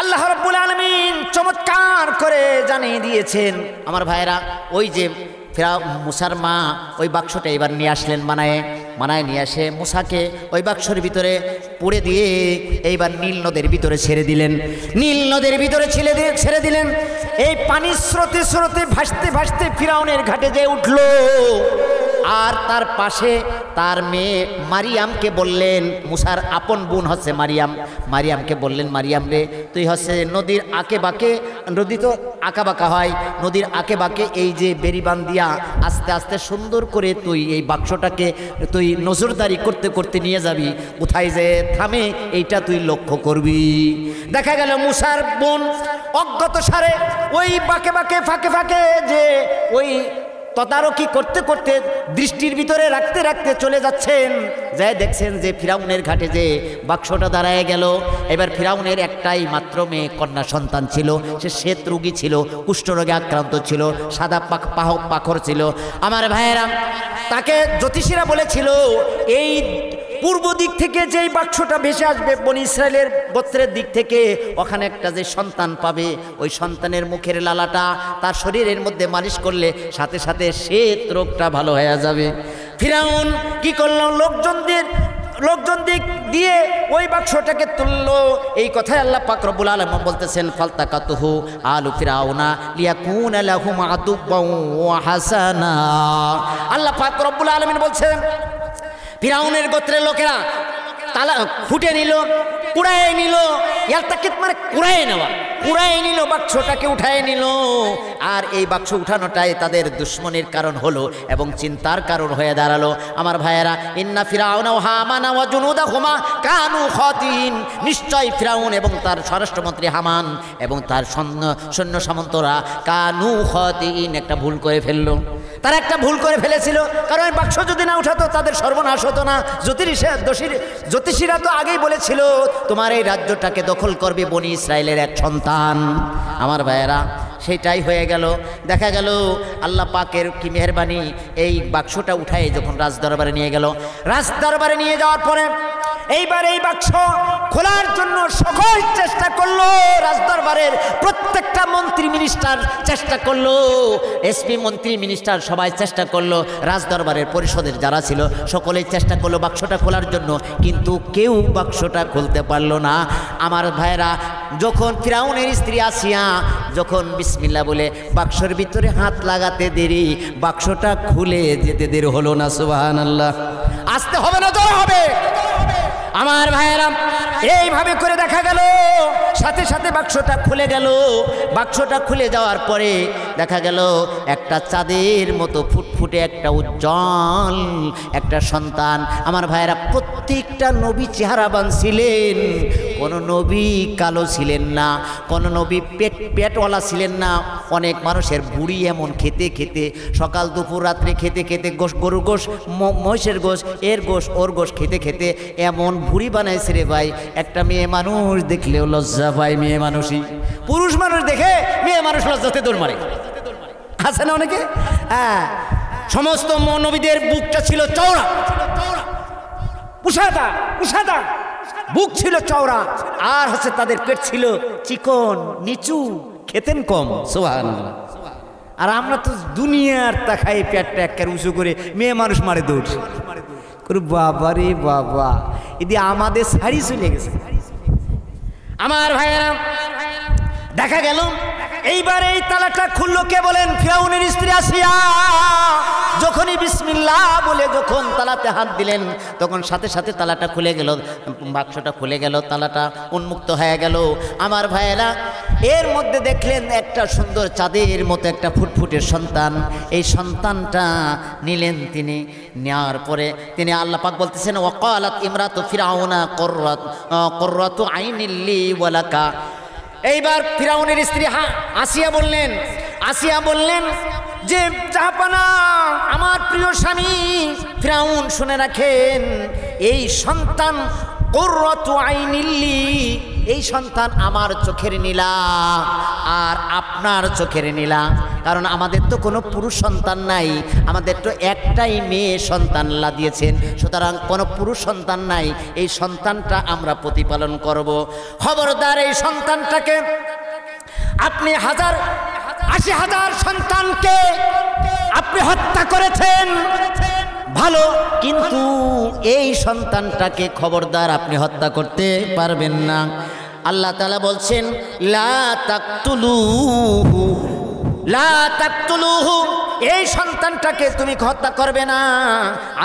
আল্লাহ রাব্বুল আলামিন চমৎকার করে জানিয়ে দিয়েছেন। আমার ভাইরা, ওই যে মুসার মা ওই বাক্সটা এবার নিয়ে আসলেন, মানায় নিয়ে আসে মুসাকে ওই বাক্সের ভিতরে পুড়ে দিয়ে এইবার নীল নদের ভিতরে ছেড়ে দিলেন। নীল নদের ভিতরে ছেড়ে দিলেন। এই পানির স্রোতে স্রোতে ভাসতে ভাসতে ফিরাউনের ঘাটে যে উঠল। আর তার পাশে তার মেয়ে মারিয়ামকে বললেন, মুসার আপন বোন হচ্ছে মারিয়াম, মারিয়ামকে বললেন, মারিয়াম রে তুই হচ্ছে নদীর আঁকে বাঁকে, নদী তো আঁকা বাঁকা হয়, নদীর আঁকে বাঁকে এই যে বেরিবান দিয়া আস্তে আস্তে সুন্দর করে তুই এই বাক্সটাকে তুই নজরদারি করতে করতে নিয়ে যাবি, কোথায় যে থামে এইটা তুই লক্ষ্য করবি। দেখা গেল মুসার বোন অজ্ঞাত সারে ওই বাঁকে বাঁকে ফাঁকে ফাঁকে যে ওই তদারকি করতে করতে দৃষ্টির ভিতরে রাখতে রাখতে চলে যাচ্ছেন, যাই দেখছেন যে ফিরাউনের ঘাটে যে বাক্সটা দাঁড়ায় গেল। এবার ফিরাউনের একটাই মাত্র মেয়ে কন্যা সন্তান ছিল, সে শ্বেত রোগী ছিল, কুষ্ঠরোগে আক্রান্ত ছিল, সাদা পাখর ছিল। আমার ভাইয়েরা, তাকে জ্যোতিষীরা বলেছিল এই পূর্ব দিক থেকে যেই বাক্সটা ভেসে আসবে বনি ইসরায়েলের গোত্রের দিক থেকে, ওখানে একটা যে সন্তান পাবে, ওই সন্তানের মুখের লালাটা তার শরীরের মধ্যে মালিশ করলে সাথে সাথে শ্বেত রোগটা ভালো হয়ে যাবে। ফিরাউন কি করল, লোকজন দিক দিয়ে ওই বাক্সটাকে তুললো। এই কথাই আল্লাহ পাক রব্বুল আলামিন বলতেছেন, ফালতাকাতুহু আলু ফিরাউনা লিয়াকুনা লাহুম আদুব্বাও ওয়া হাসানা। আল্লাহ পাক রব্বুল আলামিন বলছেন, ফিরাউনের গোত্রের লোকেরা তালা খুঁটে নিল, কুড়ায় নিল, ইয়ালতাকিত মানে কুড়ায় নেওয়া, কুড়ায় নিল, বাক্সটাকে উঠায় নিল। আর এই বাক্স উঠানোটাই তাদের দুশ্মনের কারণ হলো এবং চিন্তার কারণ হয়ে দাঁড়ালো। আমার ভাইয়েরা, ইন্না ফিরাউনা ওয়া হামানা ওয়া জুনুদাহুমা কানু খাতিন, নিশ্চয় ফিরাউন এবং তার স্বরাষ্ট্রমন্ত্রী হামান এবং তার সৈন্য সামন্তরা কানু খাতিন, একটা ভুল করে ফেললো। তারা একটা ভুল করে ফেলেছিল, কারণ বাক্স যদি না উঠাতো তাদের সর্বনাশ হতো না। জ্যোতিষীরা তো আগেই বলেছিল তোমার এই রাজ্যটাকে দখল করবে বনি ইসরায়েলের এক সন্তান। আমার ভাইয়েরা, সেটাই হয়ে গেল। দেখা গেল আল্লাহ পাকের কি মেহেরবানি, এই বাক্সটা উঠায় যখন রাজদরবারে নিয়ে গেল, রাজদরবারে নিয়ে যাওয়ার পরে এইবার এই বাক্স খোলার জন্য সকল চেষ্টা করলো, রাজদরবারের প্রত্যেকটা মন্ত্রী মিনিস্টার চেষ্টা করলো, এসপি মন্ত্রী মিনিস্টার সবাই চেষ্টা করলো, রাজদরবারের পরিষদের যারা ছিল সকলেই চেষ্টা করলো বাক্সটা খোলার জন্য, কিন্তু কেউ বাক্সটা খুলতে পারলো না। আমার ভাইরা, যখন ফিরাউনের স্ত্রী আসিয়া যখন বিসমিল্লাহ বলে বাক্সের ভিতরে হাত লাগাতে দেরি, বাক্সটা খুলে যেতে দেরি হলো না। সুবহানাল্লাহ। আসতে হবে না, জোর হবে। আমার ভাইয়েরা, এইভাবে করে দেখা গেল সাথে সাথে বাক্সটা খুলে গেল। বাক্সটা খুলে যাওয়ার পরে দেখা গেল একটা চাঁদের মতো ফুটফুটে একটা উজ্জ্বল একটা সন্তান। আমার ভাইয়েরা, প্রত্যেকটা নবী চেহারাবান ছিলেন, কোনো নবী কালো ছিলেন না, কোনো নবী পেটওয়ালা ছিলেন না। অনেক মানুষের বুড়ি এমন খেতে খেতে সকাল দুপুর রাত্রে খেতে খেতে গরুর গোশ, মহিষের গোশ, এর গোশ, ওর গোশ খেতে খেতে এমন বুড়ি বানাইছে রে ভাই, একটা মেয়ে মানুষ দেখলেও লজ্জা পায়। মেয়ে মানুষই, পুরুষ মানুষ দেখে মেয়ে মানুষ লজ্জাতে দৌড় মারে, আছে না অনেকে? হ্যাঁ, সমস্ত নবীদের বুকটা ছিল চওড়া, উষাদা বুক ছিল চওড়া, আর হচ্ছে তাদের পেট ছিল চিকন নিচু, খেতেন কম। সুবহানাল্লাহ। আর আমরা তো দুনিয়ার তাকাই পেটটা একের উঁচু করে মেয়ে মানুষ মারে দৌড় করে। বাবা রে বাবা, এদি আমাদের শাড়ি চলে গেছে। আমার ভাইয়েরা, দেখা গেল এইবার এই তালাটা খুললো কে বলেন? ফিরাউনের স্ত্রী আসিয়া যখনই বিসমিল্লাহ বলে যখন তালাতে হাত দিলেন, তখন সাথে সাথে তালাটা খুলে গেল, বাক্সটা খুলে গেল, তালাটা উন্মুক্ত হয়ে গেল। আমার ভাইয়েরা, এর মধ্যে দেখলেন একটা সুন্দর চাঁদের মতো একটা ফুটফুটের সন্তান। এই সন্তানটা নিলেন তিনি, নেওয়ার পরে তিনি আল্লাহ পাক বলতেছেন, ওয়াকালাত ইমরাতু ফিরাউনা কুররাতু আইনিল লি ওয়া লাকা। এইবার ফিরাউনের স্ত্রী আসিয়া বললেন যে জাহাপানা, আমার প্রিয় স্বামী ফিরাউন, শুনে রাখেন এই সন্তান কুররাতু আইনিল লি, এই সন্তান আমার চোখের নীলা আর আপনার চোখের নীলা। কারণ আমাদের তো কোনো পুরুষ সন্তান নাই, আমাদের তো একটাই মেয়ে সন্তান আল্লাহ দিয়েছেন, সুতরাং কোনো পুরুষ সন্তান নাই। এই সন্তানটা আমরা প্রতিপালন করব। খবরদার, এই সন্তানটাকে আপনি 80,000 সন্তানকে আপনি হত্যা করেছেন ভালো, কিন্তু এই সন্তানটাকে খবরদার আপনি হত্যা করতে পারবেন না। আল্লাহ তাআলা বলছেন, লা তাকতুলুহু এই সন্তানটাকে তুমি হত্যা করবে না,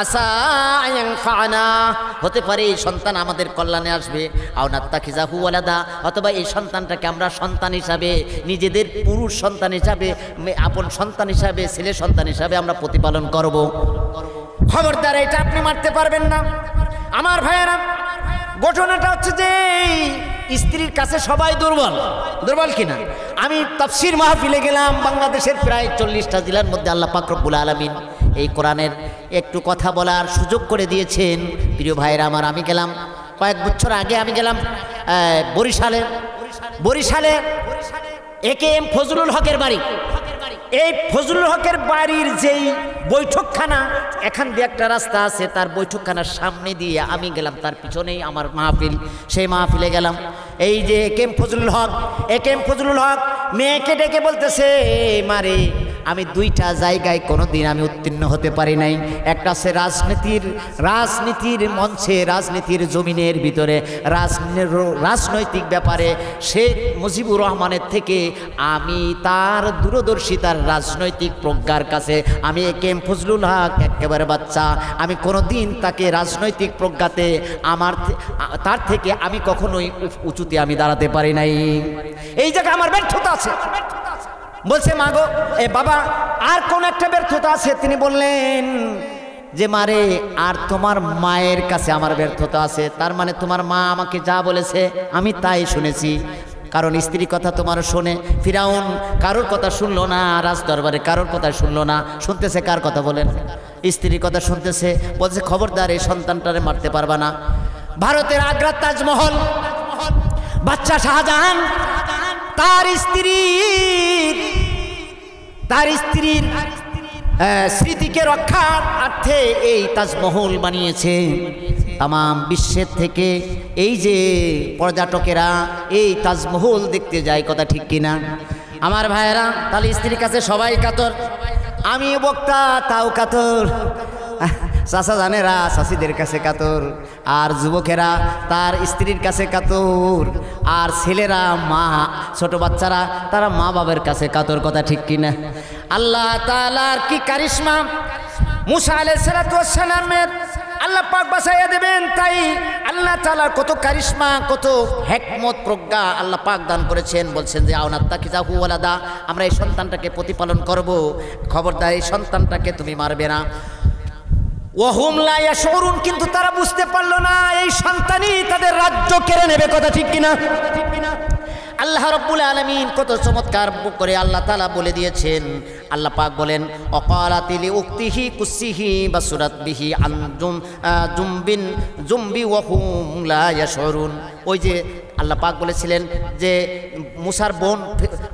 আসা ইয়ানফানা, হতে পারে এই সন্তান আমাদের কল্যাণে আসবে, আও নাত্তাখিযাহু ওয়ালাদা, অথবা এই সন্তানটাকে আমরা সন্তান হিসাবে, নিজেদের পুরুষ সন্তান হিসাবে, আপন সন্তান হিসাবে, ছেলে সন্তান হিসাবে আমরা প্রতিপালন করব। খবরদার এটা আপনি মারতে পারবেন না। আমার ভাইয়েরা, ঘটনাটা হচ্ছে যে স্ত্রীর কাছে সবাই দুর্বল, দুর্বল কিনা। আমি তাফসীর মাহফিলে গেলাম, বাংলাদেশের প্রায় 40টা জেলার মধ্যে আল্লাহ পাক রব্বুল আলামিন এই কোরআনের একটু কথা বলার সুযোগ করে দিয়েছেন। প্রিয় ভাইয়েরা আমার, আমি গেলাম কয়েক বছর আগে, আমি গেলাম বরিশালে AKM ফজলুল হকের বাড়ি। এই ফজলুল হকের বাড়ির যেই বৈঠকখানা, এখান দিয়ে একটা রাস্তা আছে, তার বৈঠকখানার সামনে দিয়ে আমি গেলাম, তার পিছনেই আমার মাহফিল। সেই মাহফিলে গেলাম, এই যে AKM ফজলুল হক মেয়েকে ডেকে বলতেছে, মারে আমি 2টা জায়গায় কোনোদিন আমি উত্তীর্ণ হতে পারি নাই। একটা আছে রাজনীতির মঞ্চে, রাজনীতির জমিনের ভিতরে, রাজনৈতিক ব্যাপারে শেখ মুজিবুর রহমানের থেকে আমি তার দূরদর্শিতার রাজনৈতিক প্রজ্ঞার কাছে, আমি AKM ফজলুল হক একেবারে বাচ্চা, আমি কোনোদিন তাকে রাজনৈতিক প্রজ্ঞাতে তার থেকে আমি কখনোই উঁচুতে আমি দাঁড়াতে পারি নাই। এই জায়গায় আমার ব্যর্থতা আছে। বলছে, মা গো, এ বাবা, আর কোন একটা ব্যর্থতা আছে? তিনি বললেন যে, মারে আর তোমার মায়ের কাছে আমার ব্যর্থতা আছে। তার মানে তোমার মা আমাকে যা বলেছে আমি তাই শুনেছি, কারণ স্ত্রীর কথা তোমার শোনে। ফিরাউন কারোর কথা শুনলো না, রাজ দরবারে কারোর কথা শুনলো না, শুনতেছে কার কথা বলেন? স্ত্রীর কথা শুনতেছে। বলছে, খবরদার এই সন্তানটারে মারতে পারবা না। ভারতের আগ্রার তাজমহল, বাচ্চা শাহজাহান তার স্ত্রীর স্মৃতিকে রক্ষার্থে এই তাজমহল বানিয়েছে। তাম বিশ্বের থেকে এই যে পর্যটকেরা এই তাজমহল দেখতে যায়, কথা ঠিক কিনা আমার ভাইয়েরা? তাহলে স্ত্রীর কাছে সবাই কাতর, আমি বক্তা তাও কাতর, চাচা জানেরা চাষিদের কাছে কাতর, আর যুবকেরা তার স্ত্রীর কাছে কাতর, আর ছেলেরা মা, ছোট বাচ্চারা তারা মা বাবার কাছে কাতর, কথা ঠিক কিনা? আল্লাহ তাআলার কি কারিশমা! মুসা আলাইহিস সালাতু ওয়াস সালামের আল্লাহ পাক বাঁচাইয়া দেবেন, তাই আল্লাহ তাআলার কত কারিশমা, কত হিকমত, প্রজ্ঞা আল্লাহ পাক দান করেছেন। বলছেন যে, আও নাত্তাখিযাহু ওয়ালাদা, আমরা এই সন্তানটাকে প্রতিপালন করব, খবরদার এই সন্তানটাকে তুমি মারবে না। ওয়াহুম লা ইয়াশউরুন, কিন্তু তারা বুঝতে পারলো না এই সন্তানই তাদের রাজ্য কেড়ে নেবে, কথা ঠিক কিনা? আল্লাহ রাব্বুল আলামিন কত চমৎকার করে আল্লাহ তাআলা বলে দিয়েছেন। আল্লাহ পাক বলেন, অকালাতি লিউক্তিহি কুসিহি বাসুরাত বিহি আন জুমবি ওয়াহুম লা ইয়াশউরুন। ওই যে আল্লাহ পাক বলেছিলেন যে, মুসার বোন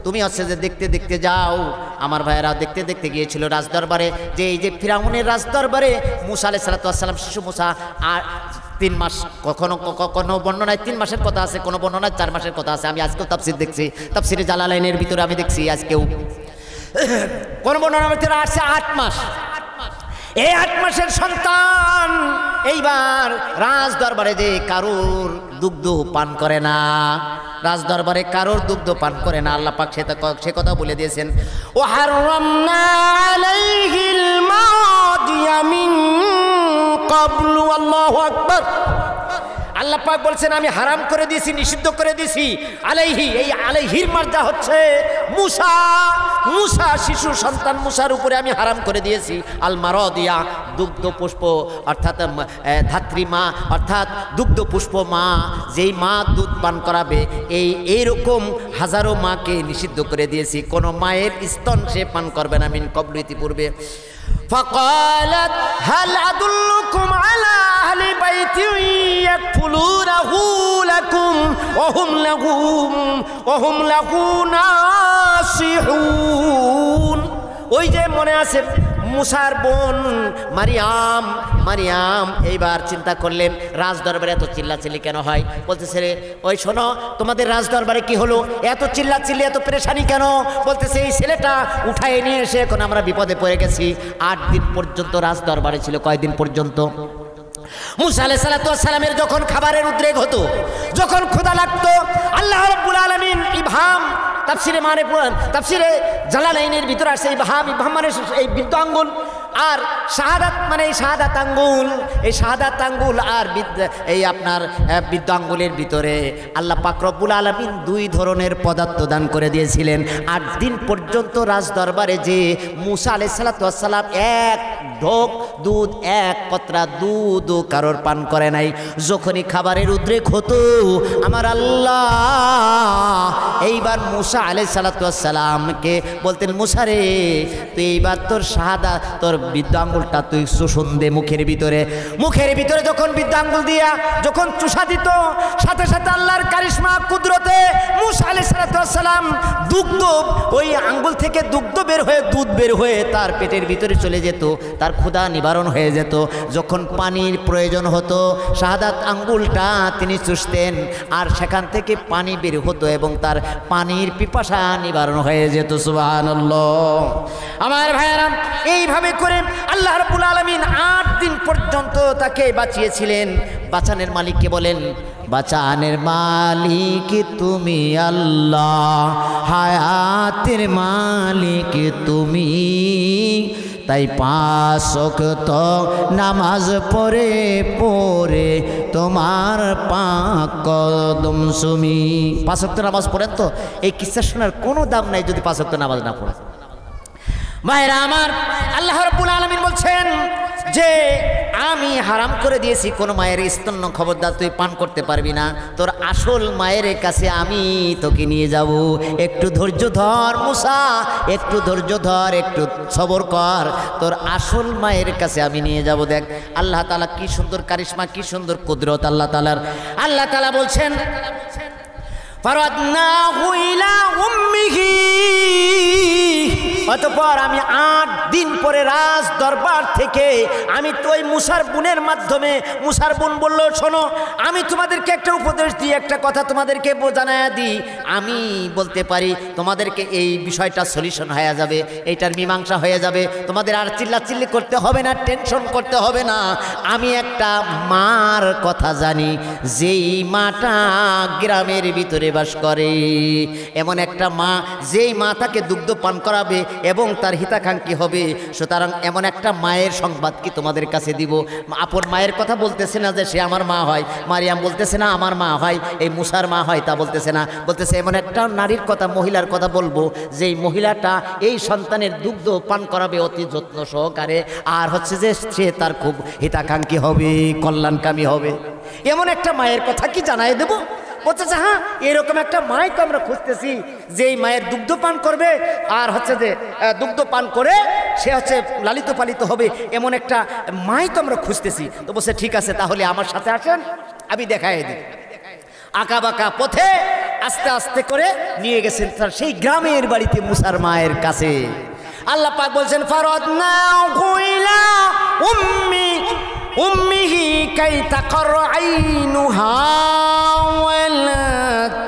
তুমি হচ্ছে যে দেখতে দেখতে যাও। আমার ভাইয়েরা দেখতে দেখতে গিয়েছিল রাজদরবারে, যে এই যে ফিরাউনের রাজদরবারে মুসা আলাইহিস সালাতু ওয়াস সালাম, শিশু মুসা, আর 3 মাস, কখনো বর্ণনায় 3 মাসের কথা আছে, কোনো বর্ণনায় 4 মাসের কথা আছে। আমি আজকেও তাফসীর দেখছি, তাফসীরে জালালাইনের ভিতরে আমি দেখছি আজকেও কোন বর্ণনার ভিতরে আসছে 8 মাস। এই 8 মাসের সন্তান এইবার রাজ দরবারে যে কারোর দুগ্ধ পান করে না, রাজ দরবারে কারোর দুগ্ধ পান করে না। আল্লাহ পাক সে কথা বলে দিয়েছেন, ও হারামনা আলাইহিল মাদিয়া মিন ক্বাবলু। আল্লাহু আকবার। আল্লাহ পাক বলছেন, আমি হারাম করে দিয়েছি, নিষিদ্ধ করে দিয়েছি। আলাইহি, এই আলাইহির মার্জা হচ্ছে মুসা, শিশু সন্তান মুসার উপরে আমি হারাম করে দিয়েছি। আল মারাদিয়া, দুগ্ধ পুষ্প, অর্থাৎ ধাত্রী মা, অর্থাৎ দুগ্ধ পুষ্প মা, যেই মা দুধ পান করাবে, এইরকম হাজারো মাকে নিষিদ্ধ করে দিয়েছি। কোন মায়ের স্তন সে পান করবে না মিন ক্বাবলু, ইতিপূর্বে। فقالت هل أدلكم على أهل بيت يكفلونه لكم وهم له ناصحون। ওই যে মনে আছে মুসার বোন মারিয়াম এইবার চিন্তা করলেন, রাজ দরবারে এত চিল্লাচিল্লি কেন হয়? বলতেছে, রে ওই শোনো, তোমাদের রাজ দরবারে কি হলো? এত চিল্লাচিল্লি, এত পেরেশানি কেন? বলতেছে, এই ছেলেটা উঠায় নিয়ে এসে এখন আমরা বিপদে পড়ে গেছি। 8 দিন পর্যন্ত রাজ দরবারে ছিল। কয়দিন পর্যন্ত? মুসা আলাইহিস সালাতু ওয়াস সালামের যখন খাবারের উদ্রেক হতো, যখন ক্ষুধা লাগতো, আল্লাহ রাব্বুল আলামিন ইবহাম তাফসিরে মানে তাফসিরে জালালাইনের ভিতরে আসছে এই বাহা মানে এই বৃদ্ধ আঙ্গুল, আর শাহাদাত মানে এই শাহাদাত আঙ্গুল, এই শাহাদাত আঙ্গুল আর এই আপনার বৃদ্ধ আঙ্গুলের ভিতরে আল্লাহ পাক রব্বুল আলামিন দুই ধরনের পদার্থ দান করে দিয়েছিলেন। 8 দিন পর্যন্ত রাজ দরবারে যে মুসা আলাইহিস সালাতু ওয়াস সালাম এক ঢোক দুধ, এক কতরা দুধও কারোর পান করে নাই। যখনই খাবারের উদ্রেক হতো আমার আল্লাহ এইবার মুসা আলাইহিস সালাতু ওয়াস সালামকে বলতেন, মুসা রে তুই এইবার তোর শাহাদা তোর বৃদ্ধ আঙ্গুলটা তুই চুষণ দে মুখের ভিতরে। মুখের ভিতরে যখন বৃদ্ধ আঙ্গুল দিয়া যখন চুষা দিত, সাথে সাথে আল্লাহর কারিশমা কুদরতে মুসা আলাইহিস সালাতু ওয়াস সালাম দুগ্ধ ওই আঙ্গুল থেকে দুগ্ধ বের হয়ে দুধ বের হয়ে তার পেটের ভিতরে চলে যেত, তার ক্ষুধা নিবারণ হয়ে যেত। যখন পানির প্রয়োজন হতো শাহাদাত আঙ্গুলটা তিনি চুষতেন আর সেখান থেকে পানি বের হতো এবং তার পানির পিপাসা নিবারণ হয়ে যেত। সুবহানাল্লাহ। আমার ভাইয়েরা, এইভাবে করে আল্লাহ রাব্বুল আলামিন 8 দিন পর্যন্ত তাকে বাঁচিয়েছিলেন। বাঁচানের মালিককে বলেন, বাঁচানের মালিক তুমি আল্লাহ, হায়াতের মালিক তুমি, তাই 5 ওয়াক্ত নামাজ পড়ে পড়ে তোমার পাক কদম সুমি। 5 ওয়াক্ত নামাজ পড়েন তো এই কিসসা শোনার কোনো দাম নাই যদি 5 ওয়াক্ত নামাজ না পড়েন। ভাইরা আমার, আল্লাহ রাব্বুল আলামিন বলছেন যে আমি হারাম করে দিয়েছি কোনো মায়ের স্তন্য খবরদার তুই পান করতে পারবি না, তোর আসল মায়ের কাছে আমি তোকে নিয়ে যাব। একটু ধৈর্য ধর মুসা, একটু ধৈর্য ধর, একটু সবর কর, তোর আসল মায়ের কাছে আমি নিয়ে যাব। দেখ আল্লাহ তাআলা কি সুন্দর কারিশমা, কি সুন্দর কুদরত আল্লাহ তাআলার। আল্লাহ তাআলা বলছেন ফারাদনাহু ইলা উম্মিহি, অতঃপর আমি 8 দিন পরে রাজ দরবার থেকে আমি তো ওই মুসার বোনের মাধ্যমে, মুসার বোন বলল শোনো আমি তোমাদেরকে একটা উপদেশ দিই, একটা কথা তোমাদেরকে জানায়া দিই, আমি বলতে পারি তোমাদেরকে এই বিষয়টা সলিউশন হয়ে যাবে, এইটার মীমাংসা হয়ে যাবে, তোমাদের আর চিল্লাচিল্লি করতে হবে না, টেনশন করতে হবে না। আমি একটা মার কথা জানি, যেই মাটা গ্রামের ভিতরে বাস করে, এমন একটা মা যেই মা তাকে দুগ্ধ পান করাবে এবং তার হিতাকাঙ্ক্ষী হবে। সুতরাং এমন একটা মায়ের সংবাদ কি তোমাদের কাছে দিব। আপন মায়ের কথা বলতেছে না যে সে আমার মা হয়, মারিয়াম বলতেছে না আমার মা হয়, এই মুসার মা হয় তা বলতেছে না, বলতেছে এমন একটা নারীর কথা, মহিলার কথা বলবো যেই মহিলাটা এই সন্তানের দুগ্ধ পান করাবে অতি যত্ন সহকারে, আর হচ্ছে যে সে তার খুব হিতাকাঙ্ক্ষী হবে, কল্যাণকামী হবে। এমন একটা মায়ের কথা কি জানাই দেব? বলতেছে হ্যাঁ, এরকম একটা মাই তো আমরা খুঁজতেছি, যেই মায়ের দুগ্ধ পান করবে আর হচ্ছে যে দুগ্ধ পান করে সে হচ্ছে লালিত পালিত হবে, এমন একটা মাই তো আমরা খুঁজতেছি। তো বলছে ঠিক আছে তাহলে আমার সাথে আসেন, আমি দেখাই দিই। আঁকা বাঁকা পথে আস্তে আস্তে করে নিয়ে গেছেন তার সেই গ্রামের বাড়িতে মুসার মায়ের কাছে। আল্লাহ পাক বলছেন ফারাদনাহু ইলা উম্মিহি কাই তাকর আইনুহা ওয়ালা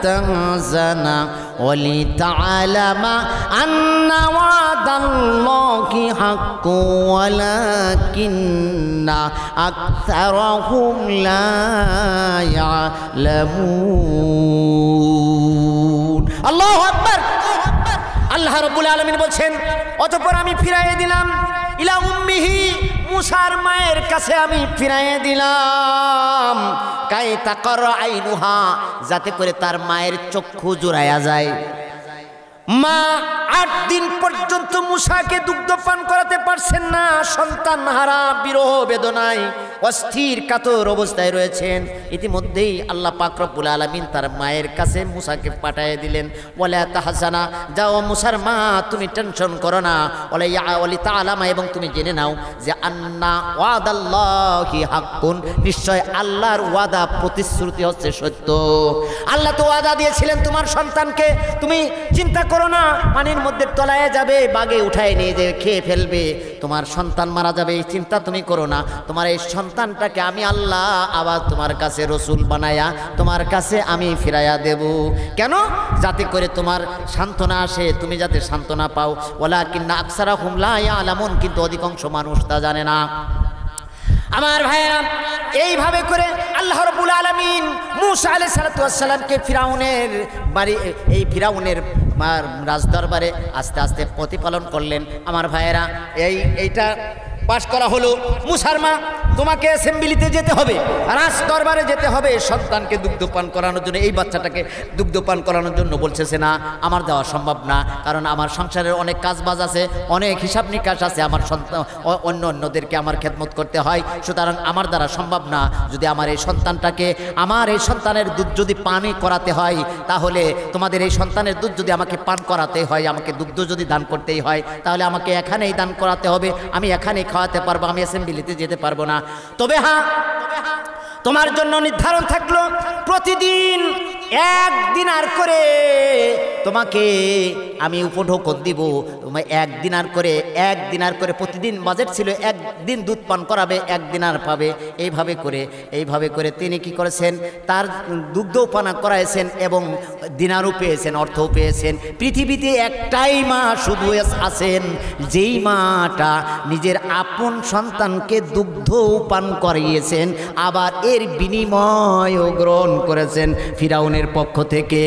তাহজানা ওয়ালিতাআলামা আন্না ওয়াদাল্লাহি হাক্কু ওয়ালাকিন্না আকসারাহুম লা ইয়ালামুন। আল্লাহু আকবার। আল্লাহ রাব্বুল আলামিন বলছেন অতঃপর আমি ফিরাইয়ে দিলাম ইলা উম্মিহি, মুসার মায়ের কাছে আমি ফিরাইয়ে দিলাম, কাই তাকর আইনুহা, যাতে করে তার মায়ের চক্ষু জোড়ায়া যায়। মা 8 দিন পর্যন্ত মুসাকে দুগ্ধ পান করাতে পারছেন না, সন্তান হারা বিরহ বেদনায় অস্থির কাতর অবস্থায় রয়েছেন। ইতিমধ্যেই আল্লাহ পাক রব্বুল আলামিন তার মায়ের কাছে মুসাকে পাঠিয়ে দিলেন, ওয়ালা তাহজানা, যাও মুসার মা তুমি টেনশন করো না, ওয়ালিতাআলামা, এবং তুমি জেনে নাও যে আন্না ওয়াদাল্লাহি হাক্কুন, নিশ্চয় আল্লাহর ওয়াদা প্রতিশ্রুতি হচ্ছে সত্য। আল্লাহ তো ওয়াদা দিয়েছিলেন তোমার সন্তানকে তুমি চিন্তা করো না, পানির মধ্যে তলায় যাবে, বাগে উঠায় নিয়ে যে খেয়ে ফেলবে, তোমার সন্তান মারা যাবে, এই চিন্তা তুমি করো না। তোমার এই সন্তানটাকে আমি আল্লাহ আবার তোমার কাছে রসুল বানায়া তোমার কাছে আমি ফিরাইয়া দেব। কেন? যাতে করে তোমার সান্ত্বনা আসে, তুমি যাতে সান্ত্বনা পাও। ওয়ালাকিন্না আকসারাহুম লা ইয়ালামুন, কিন্তু অধিকাংশ মানুষ তা জানে না। আমার ভাইয়েরা, এইভাবে করে আল্লাহ রাব্বুল আলামিন মুসা আলাইহিস সালাতু ওয়াস সালামকে ফিরাউনের বাড়ি, এই ফিরাউনের রাজদরবারে আস্তে আস্তে প্রতিপালন করলেন। আমার ভাইয়েরা, এইটা পাশ করা হলো। মুসার মা, তোমাকে অ্যাসেম্বলিতে যেতে হবে, রাজ দরবারে যেতে হবে, সন্তানকে দুগ্ধপান করানোর জন্য, এই বাচ্চাটাকে দুগ্ধপান করানোর জন্য। বলছে না, আমার দেওয়া সম্ভব না, কারণ আমার সংসারের অনেক কাজবাজ আছে, অনেক হিসাব নিকাশ আছে, আমার সন্তান অন্যদেরকে আমার খেদমত করতে হয়, সুতরাং আমার দ্বারা সম্ভব না। যদি আমার এই সন্তানের দুধ যদি পানি করাতে হয়, তাহলে তোমাদের এই সন্তানের দুধ যদি আমাকে পান করাতে হয়, আমাকে দুগ্ধ যদি দান করতেই হয়, তাহলে আমাকে এখানেই দান করাতে হবে, আমি এখানেই খাওয়াতে পারবো, আমি অ্যাসেম্বলিতে যেতে পারবো না। তবে হ্যাঁ, তোমার জন্য নির্ধারণ থাকলো প্রতিদিন 1 দিনার করে তোমাকে আমি উপঢৌকন দিব। তোমায় 1 দিনার করে প্রতিদিন বাজেট ছিল, 1 দিন দুধ পান করাবে, 1 দিনার পাবে। এইভাবে করে তিনি কি করেছেন, তার দুগ্ধও পানা করাইছেন এবং দিনারও পেয়েছেন, অর্থও পেয়েছেন। পৃথিবীতে একটাই মা শুধু আছেন, যেই মাটা নিজের আপন সন্তানকে দুগ্ধ পান করিয়েছেন, আবার এর বিনিময়ও গ্রহণ করেছেন ফিরাউনের পক্ষ থেকে।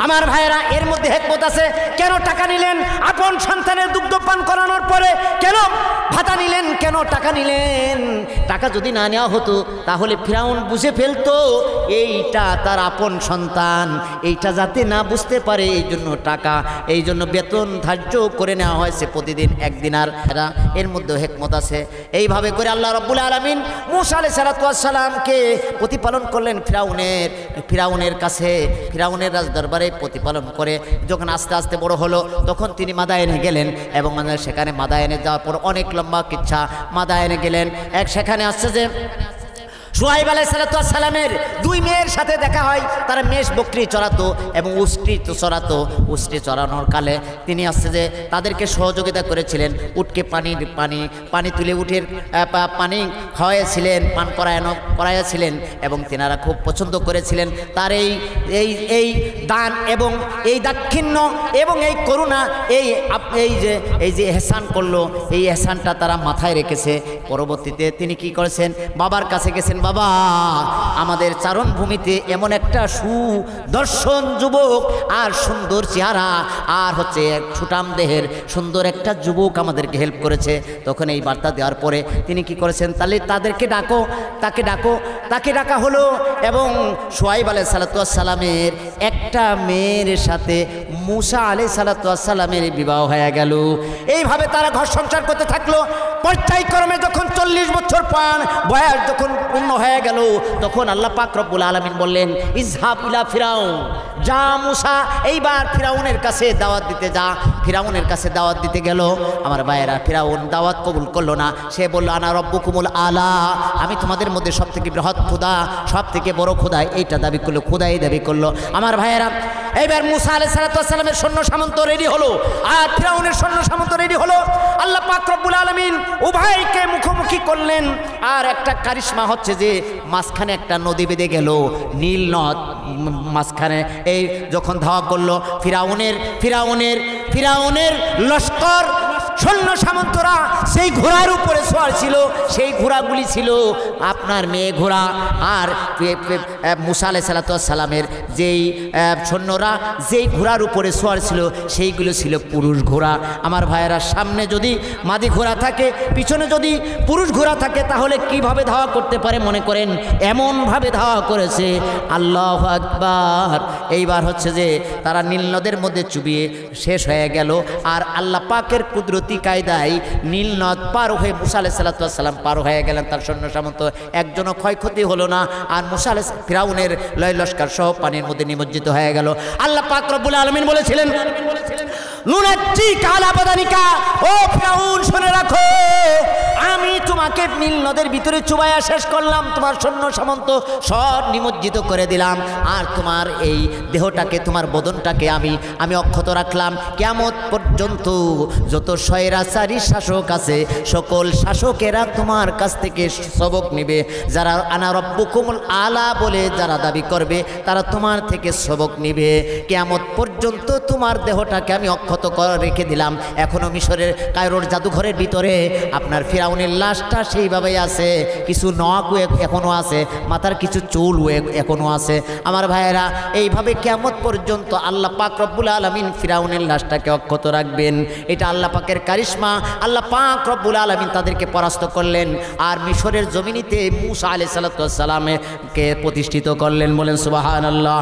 আমার ভাইয়েরা, এর মধ্যে হিকমত আছে। কেন টাকা নিলেন আপন সন্তানের দুগ্ধ পান করানোর পরে? কেন ভাতা নিলেন? কেন টাকা নিলেন? টাকা যদি না নেওয়া হতো তাহলে ফিরাউন বুঝে ফেলতো এইটা তার আপন সন্তান, এইটা যাতে না বুঝতে পারে, এই জন্য টাকা, এই জন্য বেতন ধার্য করে নেওয়া হয়েছে প্রতিদিন 1 দিনার। এর মধ্যে হিকমত আছে। এইভাবে করে আল্লাহ রাব্বুল আলামিন মূসা আলাইহিস সালামকে প্রতিপালন করলেন ফিরাউনের কাছে, ফিরাউনের রাজদরবারে প্রতিপালন করে যখন আস্তে আস্তে বড় হলো, তখন তিনি মাদায়েনে গেলেন এবং সেখানে মাদায়েনে যাওয়ার পর অনেক লম্বা কিচ্ছা। মাদায়েনে গেলেন, সেখানে আসছে যে শুআয়ব আলাইহিস সালামের 2 মেয়ের সাথে দেখা হয়। তারা মেষ বকরি চড়াতো এবং উষ্ট্রি চড়াতো। উষ্ট্রি চড়ানোর কালে তিনি আসছে যে তাদেরকে সহযোগিতা করেছিলেন, উটকে পানি তুলে উঠের পানি খাওয়াইছিলেন, পান করাইয়াছিলেন এবং তেনারা খুব পছন্দ করেছিলেন তার এই দান এবং এই দাক্ষিণ্য এবং এই করুণা, এই যে এহসান করলো, এই এহসানটা তারা মাথায় রেখেছে। পরবর্তীতে তিনি কি করেছেন, বাবার কাছে গেছেন, বাবা, আমাদের চারণভূমিতে এমন একটা সুদর্শন যুবক আর সুন্দর চেহারা আর হচ্ছে সুঠাম দেহের সুন্দর একটা যুবক আমাদেরকে হেল্প করেছে। তখন এই বার্তা দেওয়ার পরে তিনি কি করেছেন, তাহলে তাদেরকে ডাকো, তাকে ডাকা হলো এবং শুআয়ব আলাইহিস সালামের একটা মেয়ের সাথে মূসা আলাইহিস সালামের বিবাহ হয়ে গেল। এইভাবে তারা ঘর সংসার করতে থাকলো। পর্যায়ক্রমে যখন 40 বছর বয়স যখন পূর্ণ হয়ে গেল, তখন আল্লাহ পাক রব্বুল আলামিন বললেন, ইজহাব ইলা ফিরাউন, যা মূসা এইবার ফিরাউনের কাছে দাওয়াত দিতে যা। ফিরাউনের কাছে দাওয়াত দিতে গেল। আমার ভাইয়েরা, ফিরাউন দাওয়াত কবুল করলো না। সে বলল, আনা রব্বুকুমুল আলা, আমি তোমাদের মধ্যে সবথেকে বৃহৎ খোদা, সবথেকে বড় খোদা, এইটা দাবি করলো, খোদাই দাবি করলো। আমার ভাইয়েরা, এইবার মূসা আলাইহিস সালামের সৈন্য সামন্ত রেডি হলো আর ফিরাউনের সৈন্য সামন্ত রেডি হলো। আল্লাহ পাক রব্বুল আলামিন উভয়কে মুখোমুখি করলেন। আর একটা কারিশমা হচ্ছে যে মাঝখানে একটা নদী বেঁধে গেল, নীল নদ মাঝখানে। এই যখন ধাওয়া করলো ফিরাউনের লস্কর সৈন্য সামন্তরা সেই ঘোড়ার উপরে সওয়ার ছিল। সেই ঘোড়াগুলি ছিল আপনার মেয়ে ঘোড়া। আর মূসা আলাইহিস সালামের যেই সৈন্যরা যেই ঘোড়ার উপরে সওয়ার ছিল সেইগুলো ছিল পুরুষ ঘোড়া। আমার ভাইয়েরা, সামনে যদি মাদি ঘোড়া থাকে, পিছনে যদি পুরুষ ঘোড়া থাকে, তাহলে কিভাবে ধাওয়া করতে পারে মনে করেন? এমনভাবে ধাওয়া করেছে, আল্লাহু আকবার। এইবার হচ্ছে যে তারা নীল নদের মধ্যে চুবিয়ে শেষ হয়ে গেল। আর আল্লাহ পাকের কুদরতি কায়দায় নীল নদ পার হয়ে মূসা আলাইহিস সালাম পার হয়ে গেলেন। তার সৈন্য সামন্ত একজনও ক্ষয়ক্ষতি হলো না। আর মূসা আলাইহিস ফিরাউনের লস্কর সহ পানির মধ্যে নিমজ্জিত হয়ে গেল। আল্লাহ পাক রব্বুল আলামিন বলেছিলেন, নুনাজ্জিকা আলা বাদানিকা, ও ফিরাউন শুনে রাখো, আমি তোমাকে নীল নদের ভিতরে চুবাইয়া শেষ করলাম, তোমার সৈন্য সামন্ত সব নিমজ্জিত করে দিলাম। আর তোমার এই দেহটাকে, তোমার বদনটাকে আমি অক্ষত রাখলাম। কিয়ামত পর্যন্ত যত স্বৈরাচারী শাসক আছে, সকল শাসকেরা তোমার কাছ থেকে সবক নেবে। যারা আনা রব্বুকুমুল আলা বলে যারা দাবি করবে, তারা তোমার থেকে সবক নেবে। কিয়ামত পর্যন্ত পর্যন্ত তোমার দেহটাকে আমি অক্ষত করে রেখে দিলাম। এখনও মিশরের কায়রোর জাদুঘরের ভিতরে আপনার ফিরাউনের লাশটা সেইভাবেই আছে, কিছু নখও এখনও আছে, মাথার কিছু চুলও এখনও আছে। আমার ভাইয়েরা, এইভাবে কিয়ামত পর্যন্ত আল্লাহ পাক রব্বুল আলামিন ফিরাউনের লাশটাকে অক্ষত রাখবেন। এটা আল্লাহ পাকের কারিশমা। আল্লাহ পাক রব্বুল আলামিন তাদেরকে পরাস্ত করলেন আর মিশরের জমিনিতে মূসা আলাইহিস সালাতু ওয়াস সালামকে প্রতিষ্ঠিত করলেন। বলেন সুবহানাল্লাহ।